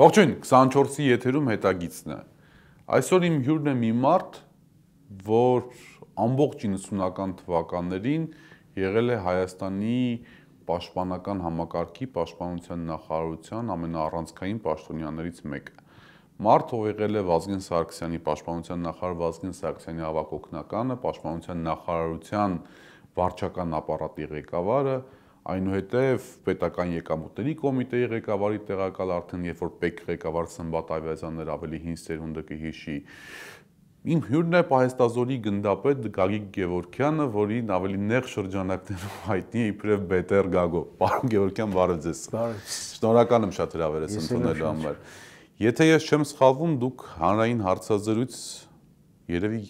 Ողջույն, 24-ի եթերում հետագիծն է։ Այսօր իմ հյուրն է մի մարդ, որ ամբողջ 90-ական թվականներին եղել է Հայաստանի պաշտպանական համակարգի պաշտպանության նախարարության ամենաառանցքային պաշտոնյաներից մեկը։ Մարդ, ով եղել է Վազգեն Սարգսյանի պաշտպանության նախարար Վազգեն Սարգսյանի ավագ օգնականը, պաշտպանության նախարարության վարչական ապարատի ղեկավարը, այնուհետև պետական եկամուտների կոմիտեի ղեկավարի տեղակալ արդեն երբ որ ՊԵԿ ղեկավար Սմբատ Այվազյանն ավելի հին սերունդը կհիշի։ Իմ հյուրն է Պահեստազորի գնդապետ Գագիկ Գևորգյանը, որին ավելի նեղ շրջանակներում հայտնի է իբրև Բետեր Գագո։ Պարոն Գևորգյան, բարև ձեզ։ Շնորհակալ եմ շատ հրավերս ընդունելու համար։ Եթե ես չեմ սխալվում, դուք հանրային հարցազրույց երևի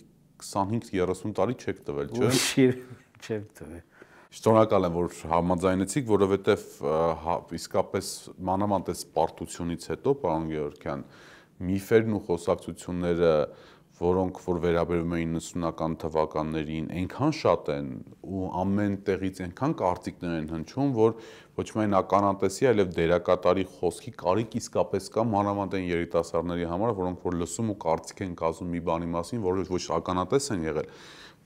25-30 տարի չեք տվել, չէ՞։ Չեմ տվել։ Շնորհակալ եմ, որ համաձայնեցիք, որովհետև իսկապես մանավանդ այս պարտությունից հետո, պարոն Գևորգյան, միֆերն ու խոսակցությունները, որոնք որ վերաբերում էին 90-ական թվականներին, այնքան շատ են ու ամեն տեղից այնքան կարծիքներ են հնչում, որ ոչ միայն ականատեսի, այլև դերակատարի խոսքի կարիք իսկապես կա մանավանդ այն երիտասարդների համար, որոնք որ լսում ու կարծիք են կազմում մի բանի մասին, որը ոչ ականատես են եղել,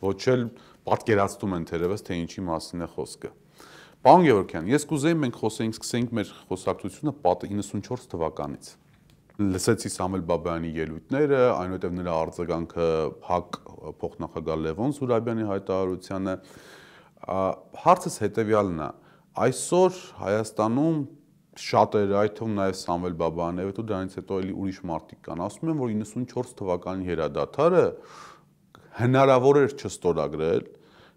ոչ էլ պատկերացնում են թերևս, թե ինչի մասին է խոսքը։ Պարոն Գևորգյան, ես կուզեի մենք սկսենք մեր խոսակցությունը 94 թվականից։ Լսեցի Սամվել Բաբայանի ելույթները, այնուհետև նրա արձագանքը ՀԱԿ փոխնախագահ Լևոն Զուրաբյանի հայտարարությանը։ Հարցս հետևյալն է. այսօր Հայաստանում շատերը, այդ թվում նաև Սամվել Բաբայանը, հետո դրանից հետո էլի ուրիշ մարդիկ կան, ասում են, որ 94 թվականի հրադադարը հնարավոր էր չստորագրել,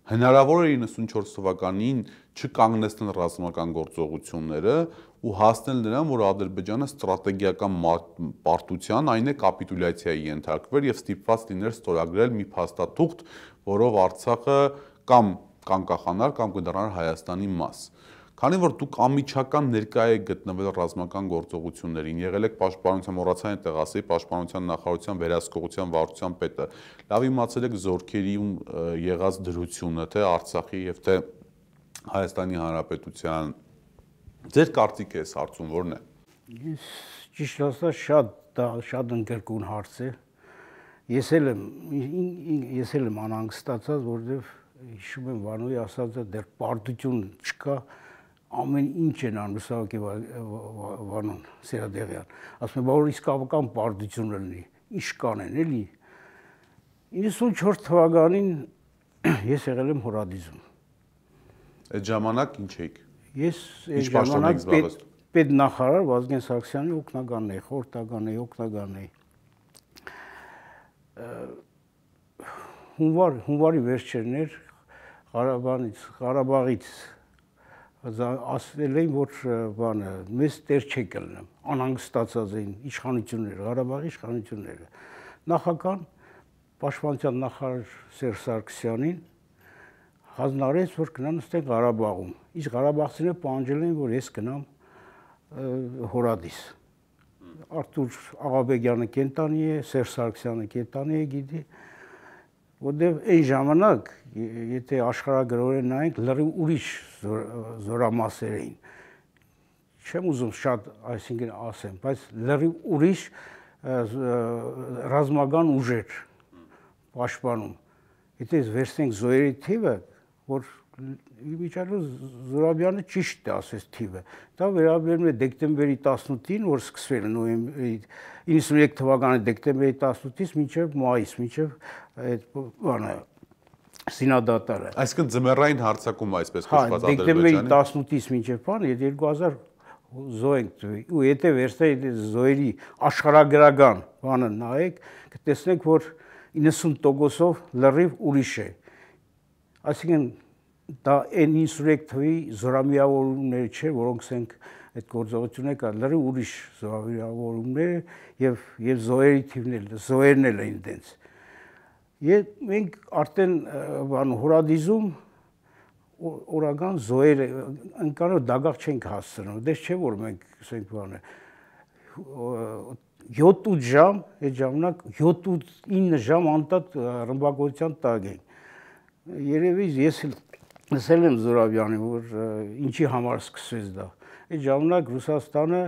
հնարավոր էր 94 թվականին չկանգնեցնել ռազմական գործողությունները ու հասնել նրան, որ Ադրբեջանը ստրատեգիական պարտության, այն է կապիտուլյացիայի ենթարկվեր եւ ստիպված լիներ ստորագրել մի փաստաթուղթ, որով Արցախը կամ կանկախանար կամ կդառնար Հայաստանի մաս։ Քանի որ դուք անմիջական ներկայ եք գտնվել ռազմական գործողություններին, եղել եք պաշտպանության մոռացան այդտեղ ասեի պաշտպանության նախարարության վերահսկողության վարչության պետը, լավ իմացել եք զորքերիում եղած դրությունը, թե Արցախի եւ թե Հայաստանի Հանրապետության։ Ձեր կարծիքը այս հարցում ո՞րն է։ Ճիշտ ասած շատ ընդգրկուն հարց է։ Ես էլ եմ անհանգստացած, որովհետեւ հիշում եմ Վանոյի ասածը դեռ պարտություն չկա, ամեն ինչ են անում, սա Վանոն Սիրադեղյան, ասում եմ, որ իսկական պարտություն լինի, ինչ կանեն, էլի։ 94 թվականին ես եղել եմ Հորադիզում։ Այդ ժամանակ ինչ էիք։ Ես այդ ժամանակ պետնախարար Վազգեն Սարգսյանի օգնականն էի, խորհրդական էի։ Հունվարի վերջերն էր, Ղարաբաղից ասել էին, որ բանը մեզ տեր չի կլնեմ, անհանգստացած էին իշխանությունները, Ղարաբաղի իշխանությունները։ Նախագահան պաշտպանության նախարար Սերժ Սարգսյանին հանձնարարեց, որ գնան նստեն Ղարաբաղում։ Իսկ ղարաբաղցիները պահանջել էին, որ ես գնամ Հորադիս։ Արթուր Աղաբեկյանը կենտանի է, Սերժ Սարգսյանը կենտանի է, գիտի, որտեղ այն ժամանակ, եթե աշխարհագրորեն նայենք, լրիվ ուրիշ զորամասեր էին։ Չեմ ուզում շատ, այսինքն ասեմ, բայց լրիվ ուրիշ ռազմական ուժեր պաշտպանում։ Եթե վերցնենք զոհերի թիվը, որ իմիջիայլոց Զուրաբյանը ճիշտ է ասես թիվը։ Դա վերաբերում է դեկտեմբերի 18-ին, որ սկսվել է նոյեմբերի 93 թվականի դեկտեմբերի 18-ից մինչև մայիս, մինչև այդ բանը զինադատարը։ Այսինքն ձմեռային հարձակում այսպես կոչված Ադրբեջանի։ Դեկտեմբերի 18-ից մինչև բանը 2000 զոհ ենք տվել։ Ու եթե վերցնեք զոհերի աշխարհագրական բանը նայեք, կտեսնեք, որ 90%-ով լրիվ ուրիշ է։ Այսինքն դա այն 93 թվի զորամիավորումները չէ, որոնք ասենք այդ գործողությունները կա, լրիվ ուրիշ զորամիավորումներ եւ զոհերի թիվն էլ, զոհերն էլ են դենց։ Մենք արդեն Հորադիզում օրական զոհեր ընկալով դագաղ չենք հասցնում, դες չէ որ մենք ասենք բանը 7-8 ժամ, այդ ժամանակ 7-9 ժամ անտատ ռմբակոծության տակ ենք։ Երևի ես լսել եմ Զուրաբյանին, որ ինչի համար սկսվեց դա։ Այդ ժամանակ Ռուսաստանը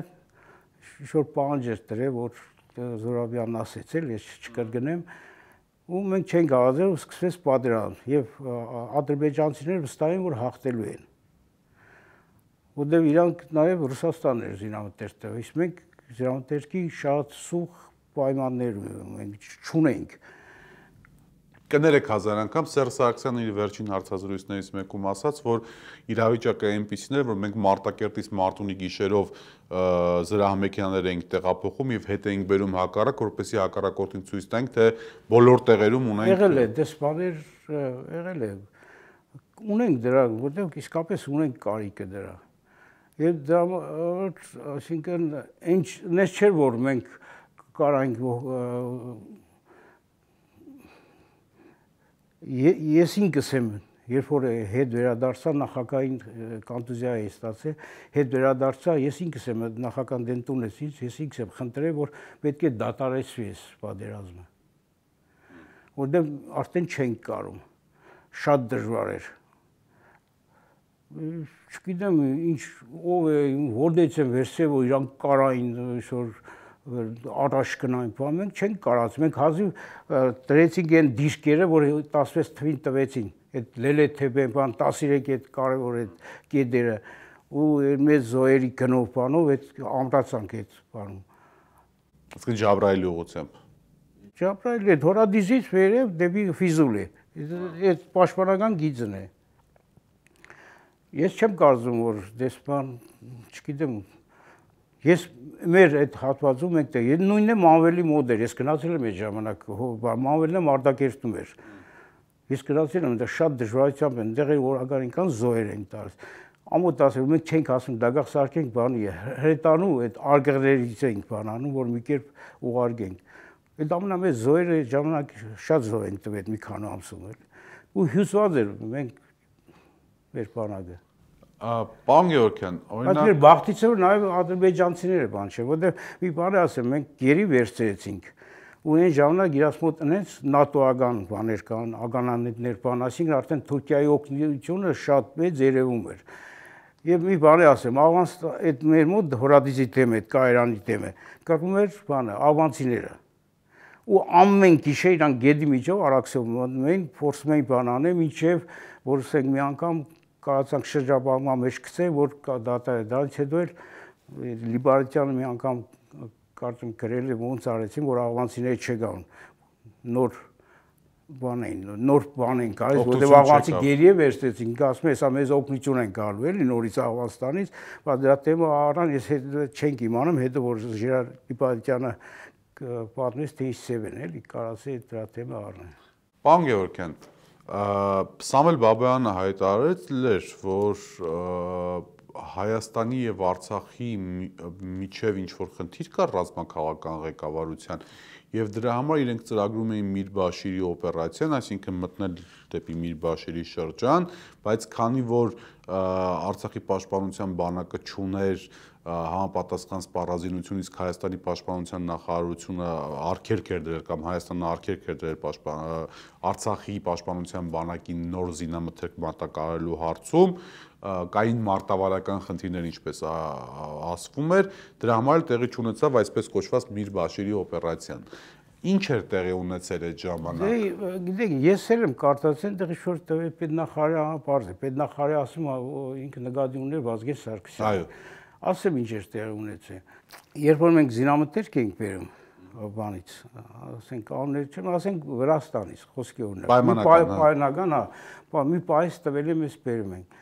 շոր պահանջ էր դրել, որ Զորաբյանն ասեց էլ, ես չկրկնեմ, ու մենք չենք գազել ու սկսվեց պատերազմ եւ ադրբեջանցիները վստահ են, որ հաղթելու են։ Որտեղ իրանք նաեւ Ռուսաստանն էր զինամթերքը, իսկ մենք զինամթերքի շատ սուղ պայմաններ մենք չունենք։ Կներեք հազար անգամ Սերժ Սարգսյանը իր վերջին հարցազրույցներից մեկում ասաց, որ իրավիճակը այնպիսին էր, որ մենք Մարտակերտից Մարտունի գիշերով զրահմեքենաներ էինք տեղափոխում եւ հետ էինք բերում հակառակ, որպեսզի հակառակորդին ցույց տանք, թե բոլոր տեղերում ունենք։ Եղել է, դեսպաներ եղել է։ Ունենք դրա, որտեղ իսկապես ունենք կարիքը դրա։ Եվ դա, այսինքն, այնպես չէր, որ մենք կարանք ես ինքս եմ, երբ որ հետ վերադարձա նախագահային կոնտուզիա էի ստացել, հետ վերադարձա, ես ինքս եմ նախագահան դեն տունեց ինձ, ես ինքս եմ խնդրել, որ պետք է դադարեցվի այս պատերազմը։ Որտեղ արդեն չենք կարում, շատ դժվար էր։ Չգիտեմ ինչ ով է, որտեղից են վերցրել, որ իրանք կարային այսօր առաջ գնային, բան մենք չենք կարած, մենք հազիվ դրեցինք այն դիսկերը, որ 16 թվին տվեցին, այդ Լելեթեբեն բան 13 այդ կարևոր այդ կետերը ու մեծ զոհերի գնով բանով այդ ամրացանք այդ բանում։ Իսկ Ջաբրայելի ուղղությամբ։ Ջաբրայելի այդ հորադիզից վերև դեպի Ֆիզուլ է, այդ պաշտպանական գիծն է։ Ես չեմ կարծում, որ դեսպան, չգիտեմ, ես մեր այդ հատվածում ենք տեղ, նույնն է Մանվելի մոտ էր, ես գնացել եմ այդ ժամանակ, Մանվելն եմ Արտակերտում էր, ես գնացել եմ, այնտեղ շատ դժվարությամբ են, այնտեղ օրագանական զոհեր են տալիս, ամոթ ասել, մենք չենք ասում դագաղ սարքենք բանի, հրետանու այդ արգղներից ենք բանանում, որ մի կերպ ուղարկենք, այդ ամենամեծ զոհերը ժամանակ շատ զոհ են տվել մի քանի ամսում էլ, ու հյուսված էր մենք մեր բանակը։ Պարոն Գևորգյան, օրինակ այդ մեր բախտից էր նաև ադրբեջանցիները բան չէ, որտեղ մի բան ասեմ, մենք գերի վերցրեցինք ու այն ժամանակ իրաց մոտ այնց նատոական բաներ կան, ագանանետներ բան, այսինքն արդեն Թուրքիայի օգնությունը շատ մեծ երևում էր։ Եվ մի բան ասեմ, ավանց այդ մեր մոտ հորադիզի թեմ է, այդ կայարանի թեմ է, կրկնում էր բանը, ավանցիները։ Ու ամեն գիշեր իրանք գետի միջով Արաքսով մենք փորձում էինք բան անել, մինչև որ ասենք մի անգամ կարծանք շրջապահման մեջ գցեն, որ դատարը դրանից հետո էլ Լիբարետյանը մի անգամ կարծում գրել է ոնց արեցին, որ աղվանցիները չգան, նոր բան են կարել, որտեղ աղվանցի գերի է վերցրեցին, ասում է, հեսա մեզ օգնություն են գալու էլի նորից Աղվանստանից, բայց դրա թեմը առան, ես չենք իմանում, հետո որ Ժիրար Լիբարետյանը պատմեց, թե ինչ սև են էլի, կարասի դրա թեմը առնեն։ Պարոն Գևորգյան, Սամվել Բաբայանը հայտարարել էր, որ Հայաստանի եւ Արցախի միջև ինչ-որ խնդիր կա ռազմաքաղաքական ղեկավարության եւ դրա համար իրենք ծրագրում էին Միրբաշիրի օպերացիան, այսինքն մտնել դեպի Միրբաշիրի շրջան, բայց քանի որ Արցախի պաշտպանության բանակը չուներ համապատասխան սպառազինություն, իսկ Հայաստանի պաշտպանության նախարարությունը արգելք էր դրել կամ Հայաստանը արգելք էր դրել Արցախի պաշտպանության բանակին նոր զինամթերք մատակարարելու հարցում, կային մարտավարական խնդիրներ, ինչպես ասվում էր, դրա համար տեղի չունեցավ այսպես կոչված Միրբաշիրի օպերացիան։ Ինչ էր տեղի ունեցել այդ ժամանակ։ Գիտեք, ես էլ եմ կարծացել, դեռ ինչ-որ պետնախարարը պարզ է, պետնախարարը ասում է, ինքը նկատի ուներ Վազգեն Սարգսյանը։ Այո։ Ասեմ ինչ էր տեղի ունեցել։ Երբ որ մենք զինամթերք էինք բերում բանից, ասենք անուններ չեմ, ասենք Վրաստանից, խոսքի օրինակ։ Պայմանական, հա, մի պայս տվել է մեզ բերում ենք։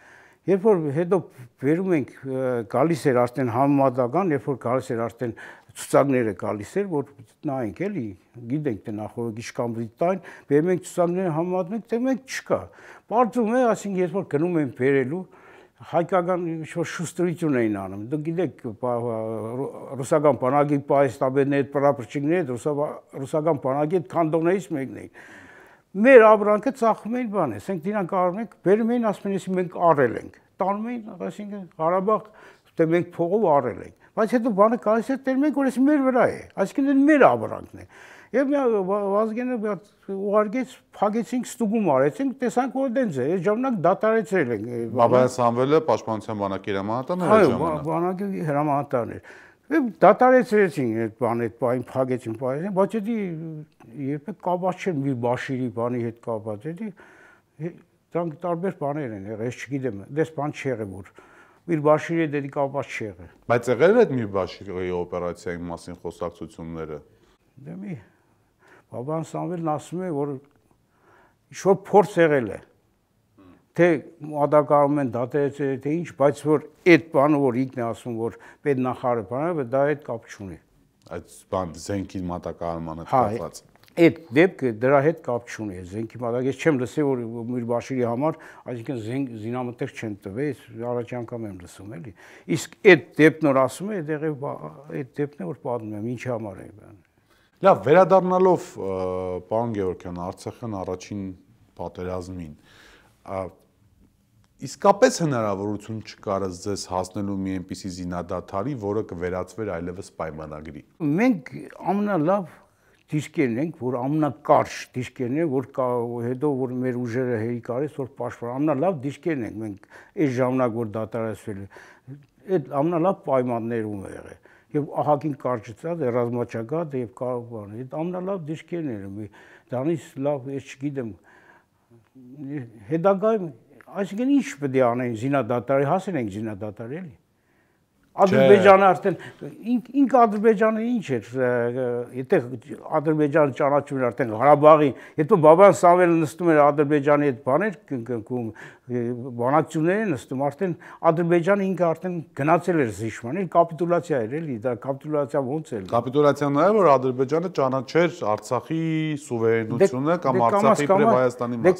Երբ որ հետո բերում ենք գալիս էր արդեն համեմատական, երբ որ գալիս էր արդեն ցուցակները գալիս էր, որ նայենք էլի, գիտենք թե նախորդ իշքան Բրիտան, բերում ենք ցուցակները համեմատում ենք, թե մենք չկա։ Բարձում է, ասենք ես որ գնում եմ բերելու, հայկական ինչ-որ շուստրություն էին անում։ Դուք գիտեք, ռուսական բանակի պայստաբերները, պրապորչիկները, ռուսական բանակի քանդողներից մեկն էին։ Մեր ապրանքը ծախում էին բան է, ասենք դրանք արում ենք, բերում էին, ասում են, մենք առել ենք։ Տանում էին, ասենք Ղարաբաղ, թե մենք փողով առել ենք։ Բայց հետո բանը գալիս է, տերում ենք, որ էս մեր վրա է, այսինքն մեր ապրանքն է։ Եվ Վազգենը ուղարկեց, փակեցինք, ստուգում արեցինք, տեսանք, որ դենց է, այս ժամանակ դատարեցրել ենք։ Բաբայան Սամվելը պաշտպանության բանակի հրամանատարն էր այդ ժամանակ։ Այո, բանակի հրամանատարն էր։ Դատարեցրեցին այդ բանը, այդ բանը փակեցին, բայց էդի երբեք կապված չէ մի Բաշիրի բանի հետ կապված, էդի դրանք տարբեր բաներ են եղել, ես չգիտեմ, դες բան չեղել որ Միր Բաշիրի հետ էդի կապված չեղել։ Բայց եղել է այդ Միր Բաշիրի օպերացիայի մասին խոսակցությունները։ Դե մի Բաբան Սամվելն ասում է, որ ինչ-որ փորձ եղել է։ Թե մատակարարում են դատեցել, թե ինչ, բայց որ այդ բանը, որ ինքն է ասում, որ պետնախարարը բանը, դա այդ կապ չունի։ Այդ բան զենքի մատակարարմանը կապված։ Այդ դեպքը դրա հետ կապ չունի, զենքի մատակ, ես չեմ լսել, որ Միր Բաշիրի համար, այսինքն զինամթերք չեն տվել, առաջ անգամ եմ լսում, էլի։ Իսկ այդ դեպքն որ ասում է, այդ դեպքն է, որ պատմում եմ, ինչի համար է բանը։ Լավ, վերադառնալով պարոն Գևորգյան, Արցախյան առաջին պատերազմին, իսկապես հնարավորություն չկար ձեզ հասնելու մի այնպիսի զինադադարի, որը կվերածվեր այլևս պայմանագրի։ Մենք ամենալավ դիսկերն ենք, որ ամենակարճ դիսկերն են, որ հետո որ մեր ուժերը հերիք արեց, որ պաշտպան, ամենալավ դիսկերն ենք մենք այս ժամանակ որ դատարեցվել է, այդ ամենալավ պայմաններում է եղել։ Եվ ահագին կարճացած է ռազմաճակատ եւ կարողան։ Այդ ամենալավ դիսկերն են, դրանից լավ ես չգիտեմ։ Հետագայում, այսինքն ինչ պետք է անեն զինադատարի, հասել ենք զինադատարի էլի։ Ադրբեջանը արդեն ինքը Ադրբեջանը ինչ էր, եթե Ադրբեջանը ճանաչում էր արդեն Ղարաբաղի, եթե Բաբան Սամվելը նստում էր Ադրբեջանի հետ բաներ կնքում, բանակցություններ են նստում, արդեն Ադրբեջանը ինքը արդեն գնացել էր Զիշման, էլ կապիտուլյացիա էր էլի, դա կապիտուլյացիա ոնց էր։ Կապիտուլյացիան նա է, որ Ադրբեջանը ճանաչեր Արցախի սուվերենությունը կամ Արցախի իբրև Հայաստանի մաս։ Դե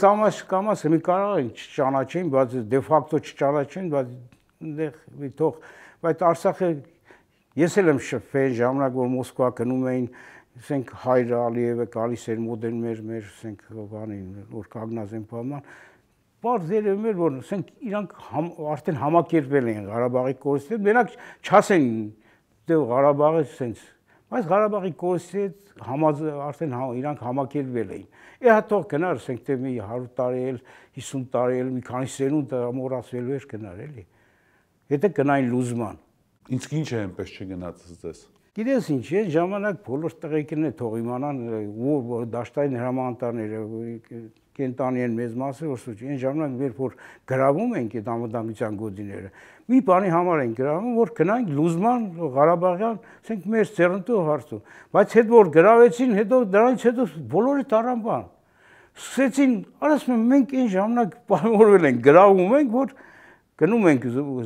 կամաց մի կարող են չճանաչեն, բայց դե ֆակտո չճանաչեն, բայց այնտեղ թող Բայց Արցախը ես էլ եմ շփվել ժամանակ որ Մոսկվա գնում էին, ասենք Հայր Ալիևը գալիս էր մոդել մեր ասենք բանին որ կանգնած են բանան, բարձ երևում էր որ ասենք իրանք արդեն համակերպվել են Ղարաբաղի կորստի հետ, մենակ չասեն դե Ղարաբաղը ասենց, բայց Ղարաբաղի կորստի հետ արդեն իրանք համակերպվել էին։ Է թող գնար ասենք թե մի 100 տարի էլ 50 տարի էլ մի քանի սերունդ մոռացվելու էր գնար էլի։ Եթե գնային լուզման։ Իսկ ինչ է այնպես չգնացած ձեզ։ Գիտես ինչ, այս ժամանակ բոլոր տղեկներն թող իմանան, որ դաշտային հրամանատարները կենտանի են մեծ մասը, որ սուճ, այն ժամանակ երբ որ գրավում ենք այդ անվտանգության գոտիները, մի բանի համար են գրավում, որ գնանք լուզման Ղարաբաղյան, ասենք մեր ծերունտու հարցում, բայց հետ որ գրավեցին, հետո դրանից հետո բոլորը տարան բան։ Սկսեցին, ասում մենք այն ժամանակ պայմանավորվել ենք, գրավում ենք, որ գնում ենք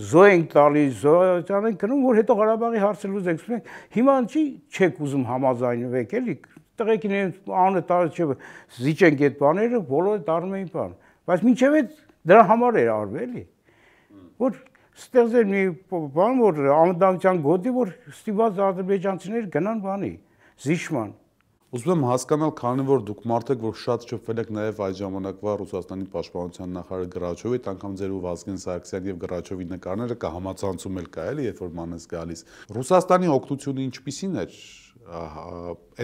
զո ենք տալիս, զոյան ենք գնում, որ հետո Ղարաբաղի հարցը լուծենք, ասում ենք, հիմա ինչի չեք ուզում համաձայնվեք, էլի, տղեկին անը տարած չէ, զիջենք այդ բաները, բոլորը տարում էին բան, բայց մինչև այդ դրա համար էր արվել, էլի, որ ստեղծել մի բան, որ անվտանգության գոտի, որ ստիպված ադրբեջանցիներ գնան բանի, զիշման։ Ուզում եմ հասկանալ, քանի որ դուք մարդ եք, որ շատ շփվել եք նաև այդ ժամանակվա Ռուսաստանի պաշտպանության նախարար Գրաչովի, անգամ ձեր ու Վազգեն Սարգսյան եւ Գրաչովի նկարները կա համացանցում էլ կա, էլի, երբ որ մանես գալիս։ Ռուսաստանի օգնությունը ինչպիսին էր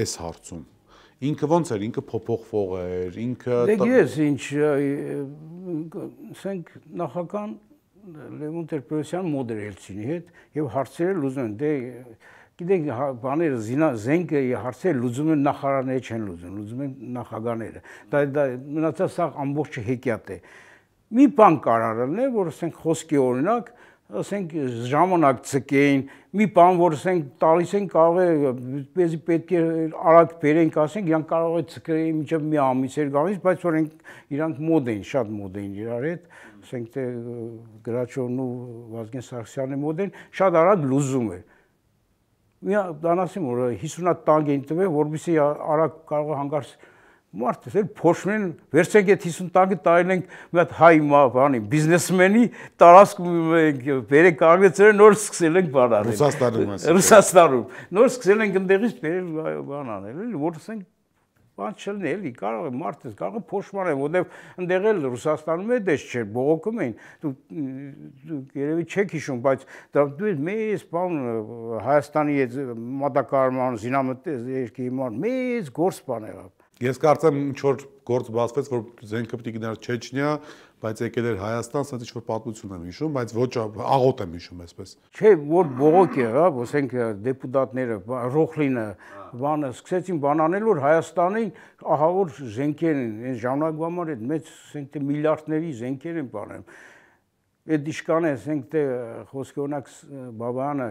այս հարցում։ Ինքը ոնց էր, ինքը փոփոխվող էր, ինքը Դե գիտես ինչ, ասենք նախական Լևոն Տեր-Պետրոսյան մոդեր Ելցինի հետ եւ հարցերը լուծում են, դե Գիտեք, բաները զենքը հարցերը լուծում են նախարարները չեն լուծում են նախագահները։ Դա մնացած սա ամբողջը հեքիաթ է։ Մի բան կարող է, որ ասենք խոսքի օրինակ, ասենք ժամանակ ցկեին, մի բան որ ասենք տալիս են կարող է պետք է արագ բերենք, ասենք իրանք կարող է ցկեին մինչև մի ամիս էր գալիս, բայց որ իրանք մոդ էին, շատ մոդ էին իրար հետ, ասենք թե Գրաչովն ու Վազգեն Սարգսյանի մոդ են, շատ արագ լուծում էր։ Դան ասեմ, որ 50 տանգ էին տվել, որպեսզի արագ կարող է հանգարց մարդը էլ փոշում են, վերցենք այդ 50 տանգը տայել ենք մի հատ հայ բանի բիզնեսմենի տարածք բերեք կանգնեցրել նոր սկսել ենք բան անել։ Ռուսաստանում։ Նոր սկսել ենք ընդեղից բերել բան անել, էլի, որ ասենք բան չլինի, էլի, կարող է մարդը, կարող է փոշմանել, որտեվ ընդեղ էլ Ռուսաստանում է դες չէ, բողոքում էին, դու երևի չեք հիշում, բայց դու մեծ բան Հայաստանի հետ մատակարարման զինամթերքի հիման մեծ գործ բան եղավ։ Ես կարծեմ ինչ որ գործ բացվեց, որ զենքը պետք է գնար Չեչնիա, բայց եկել էր Հայաստան, ասած ինչ որ պատմություն եմ հիշում, բայց ոչ աղոտ եմ հիշում այսպես։ Չէ, որ բողոք եղավ, ասենք դեպուտատները, Ռոխլինը, բանը սկսեցին բան անել, որ Հայաստանին ահա որ զենքեր են, այն ժամանակվա համար այդ մեծ ասենք թե միլիարդների զենքեր են բանել։ Այդ իշկանը ասենք թե խոսքի օրինակ Բաբայանը,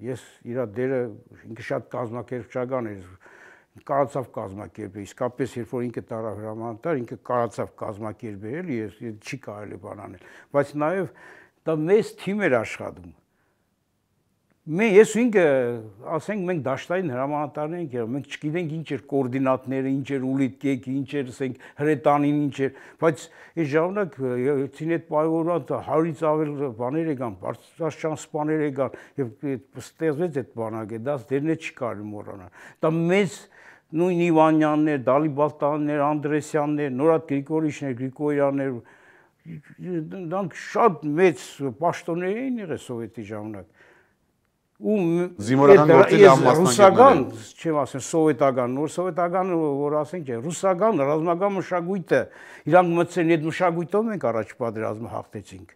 ես իր դերը ինքը շատ կազմակերպչական էր, կարծավ կազմակերպել, իսկապես երբ որ ինքը տարավ հրամանատար, ինքը կարծավ կազմակերպել, էլի, չի կարելի բան անել, բայց նաև դա մեծ թիմ էր աշխատում։ Ես ու ինքը, ասենք մենք դաշտային հրամանատարներ ենք եղել, մենք չգիտենք ինչ էր կոորդինատները, ինչ էր ուլիտ կեկը, ինչ էր ասենք հրետանին, ինչ էր, բայց այս ժամանակ ելցին այդ պայմանավորված 100-ից ավել բաներ եկան, բարձրաստիճան սպաներ եկան եւ ստեղծվեց այդ բանակը, դա դերն չի կարելի մոռանալ։ Դա մեծ նույն Իվանյաններ, Դալիբալտաններ, Անդրեսյաններ, Նորատ Գրիգորիչներ, Գրիգորյաններ, դրանք շատ մեծ պաշտոններ էին եղել սովետի ժամանակ։ Ու զինվորական գործերի ռուսական, չեմ ասեմ սովետական, նոր սովետական, որ ասենք չէ, ռուսական ռազմական մշակույթը իրանք մտցեն այդ մշակույթով մենք առաջ պատերազմը հաղթեցինք։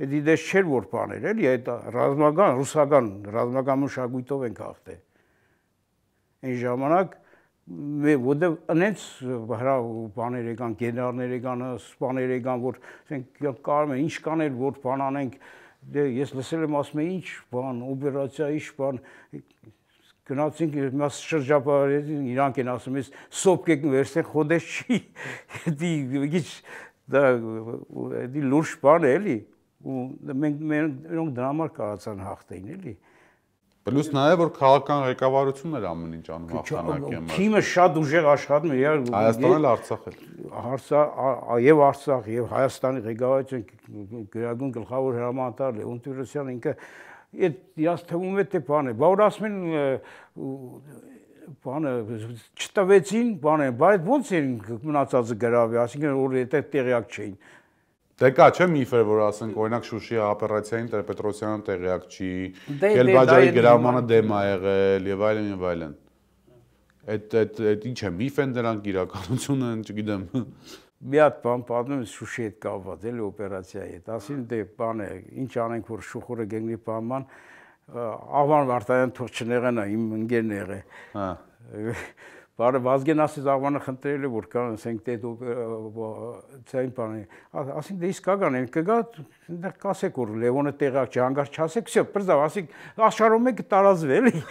Այդ իդես չէր որ բաներ, էլի այդ ռազմական, ռուսական ռազմական մշակույթով ենք հաղթել։ Այն ժամանակ որտեղ այնց բաներ եկան, գեներալներ եկան, սպաներ եկան, որ ասենք կարող են ինչ կանել, որ բան անենք, դե ես լսել եմ ասում են ինչ բան, օպերացիա, ինչ բան, գնացինք մաս շրջապարեցին, իրանք են ասում ես սոպկեք վերցեն խոդես չի, դա լուրջ բան է էլի, ու մենք դրա համար կարացան հաղթեին էլի։ Պլյուս նաև որ քաղաքական ղեկավարությունն էր ամեն ինչ անում հաղթանակի համար։ Թիմը շատ ուժեղ աշխատում էր, Հայաստան էլ Արցախ էլ։ Եվ Արցախ, եւ Հայաստանի ղեկավարությունը գրագուն գլխավոր հրամանատար Լեոն Տեր-Պետրոսյանը ինքը այդ իրաց թվում է թե բան է, բա որ ասում են բանը չտվեցին, բան է, բայց ո՞նց են մնացածը գրավի, ասինքն որ այդ տեղյակ չէին։ Դե կա չէ միֆեր, որ ասենք օրինակ Շուշիի օպերացիային Տեր-Պետրոսյանը տեղյակ չի, Քելբաջարի գրավմանը դեմ ա եղել եւ այլն եւ այլն։ Այդ ինչ է, միֆ են դրանք իրականությունը, չգիտեմ։ Մի հատ բան պատմում եմ Շուշիի հետ կապված, էլի օպերացիայի հետ, ասին դե բան է, ինչ անենք որ շուխուրը գտնի բանման, Աղվան Վարդանյան թող չնեղանա, իմ ընկերն եղե։ Հա։ Բարը Վազգեն ասեց Աղվանը խնդրել է որ կան ասենք դե ցային բանի ասենք դե իսկական են կգա այնտեղ կասեք որ Լևոնը տեղակ չի հանգարց չասեք всё բրզավ ասենք աշխարհում եք տարածվել էլի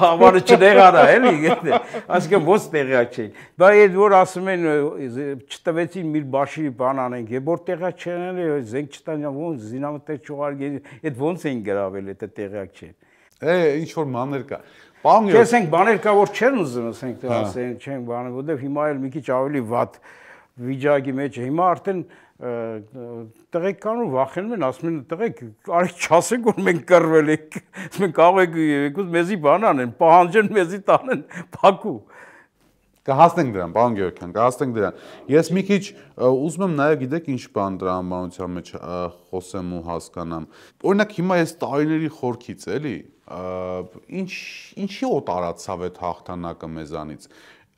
Աղվանը չնեղանա էլի ասենք ո՞նց տեղակ չի բայց այդ որ ասում են չտվեցին մի բաշի բան անենք եւ որ տեղակ չեն զենք չտան ոնց զինամթեր չուղարկեն այդ ոնց էին գրավել այդ տեղակ չէ ինչ որ մաներ կա Չեսենք բաներ կա որ չեն ուզում ասենք թե ասեն չեն բանը որտեվ հիմա էլ մի քիչ ավելի վատ վիճակի մեջ է հիմա արդեն տղեկ կան ու վախենում են ասում են տղեկ արի չասենք որ մենք կռվել ենք ասում են կարող եք եկուս մեզի բան անեն պահանջեն մեզի տանեն Բաքու Կհասնենք դրան, պարոն Գևորգյան, կհասնենք դրան։ Ես մի քիչ ուզում եմ նաև գիտեք ինչ բան տրամաբանության մեջ խոսեմ ու հասկանամ։ Օրինակ հիմա ես տարիների խորքից էլի, ինչի օտարացավ այդ հաղթանակը մեզանից։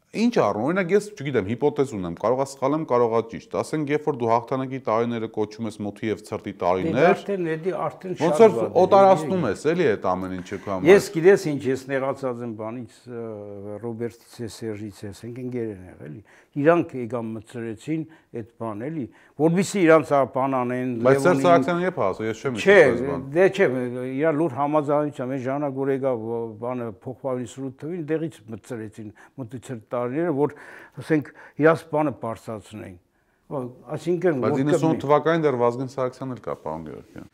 Ինչ առնում, օրինակ ես չգիտեմ, հիպոթեզ ունեմ, կարողա սխալ եմ, կարողա ճիշտ։ Ասենք, երբ որ դու հաղթանակի տարիները կոչում ես մութի եւ ցրտի տարիներ, արդեն ոնց որ օտարացնում ես, էլի այդ ամեն ինչը քո համար։ Ես գիտես ինչ, ես նեղացած եմ բանից Ռոբերտից է, Սերժից է, ասենք ընկեր են եղել, էլի։ Իրանք եկան մտցրեցին այդ բան, էլի, որովհետեւ իրանք բան անեն, բայց Սերժ Սարգսյանը երբ ասա, ես չեմ իշխում բան։ Դե չէ, իրա լուր համաձայնությամբ այն ժամանակ որ եկա բանը փոխվավի սրուտ թվին, դեղից մտցրեցին մոտի տարիները, որ ասենք իրաց բանը բարձրացնեն։ Այսինքն բայց 90 թվականին դեռ Վազգեն Սարգսյանն էլ կա, պարոն Գևորգյան։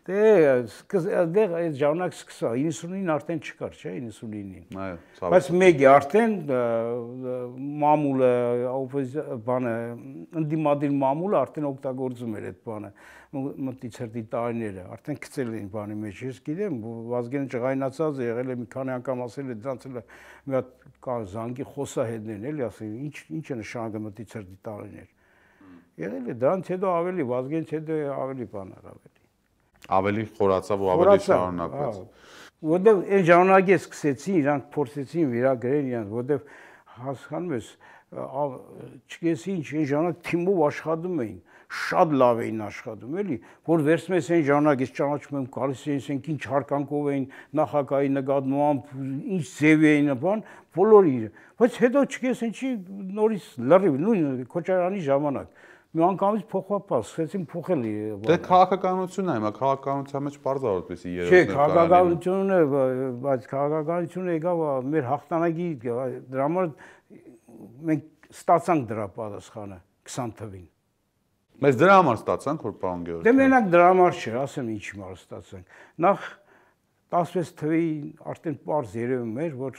Դե այդ ժամանակ սկսա 99-ին արդեն չկար, չէ, 99-ին։ Այո, բայց մեկի արդեն մամուլը, բանը, ընդդիմադիր մամուլը արդեն օգտագործում էր այդ բանը, մտի ցրտի տարիները, արդեն գցել էին բանի մեջ։ Ես գիտեմ, Վազգենը ջղայնացած է եղել է մի քանի անգամ ասել է դրանց էլ մի հատ կա զանգի խոսահետներն էլի ասել, ինչ է նշանակը մտի ցրտի տարիներ։ Եղել է դրանց հետո ավելի Վազգենից հետո ավելի բաներ ավելի խորացավ ու ավելի շարունակվեց։ Որտեվ այն ժամանակ է սկսեցին իրանք փորձեցին վիրագրել իրանք, որտեվ հասկանում ես չգիտես ինչ, այն ժամանակ թիմով աշխատում էին, շատ լավ էին աշխատում, էլի, որ վերցնես այն ժամանակ, ես ճանաչում եմ, գալիս էին, ասենք ինչ հարկանքով էին նախագահի նկատմամբ, ինչ ձևի էին, բան, բոլորի, բայց հետո չգիտես ինչի նորից լրիվ, նույն Քոչարյանի ժամանակ մի անգամից փոխվապաս, սկսեցին փոխել։ Դե քաղաքականությունն է, հիմա քաղաքականության մեջ բարձր որպեսի Չէ, քաղաքականությունը, բայց քաղաքականությունը եկավ մեր հաղթանակի դրա համար մենք ստացանք դրա պատասխանը 20 թվին։ Մեզ դրա համար ստացանք, որ պարոն Գևորգյան։ Դե մենակ դրա համար չէ, ասեմ ինչ համար ստացանք։ Նախ 16 թվին արդեն պարզ երևում էր, որ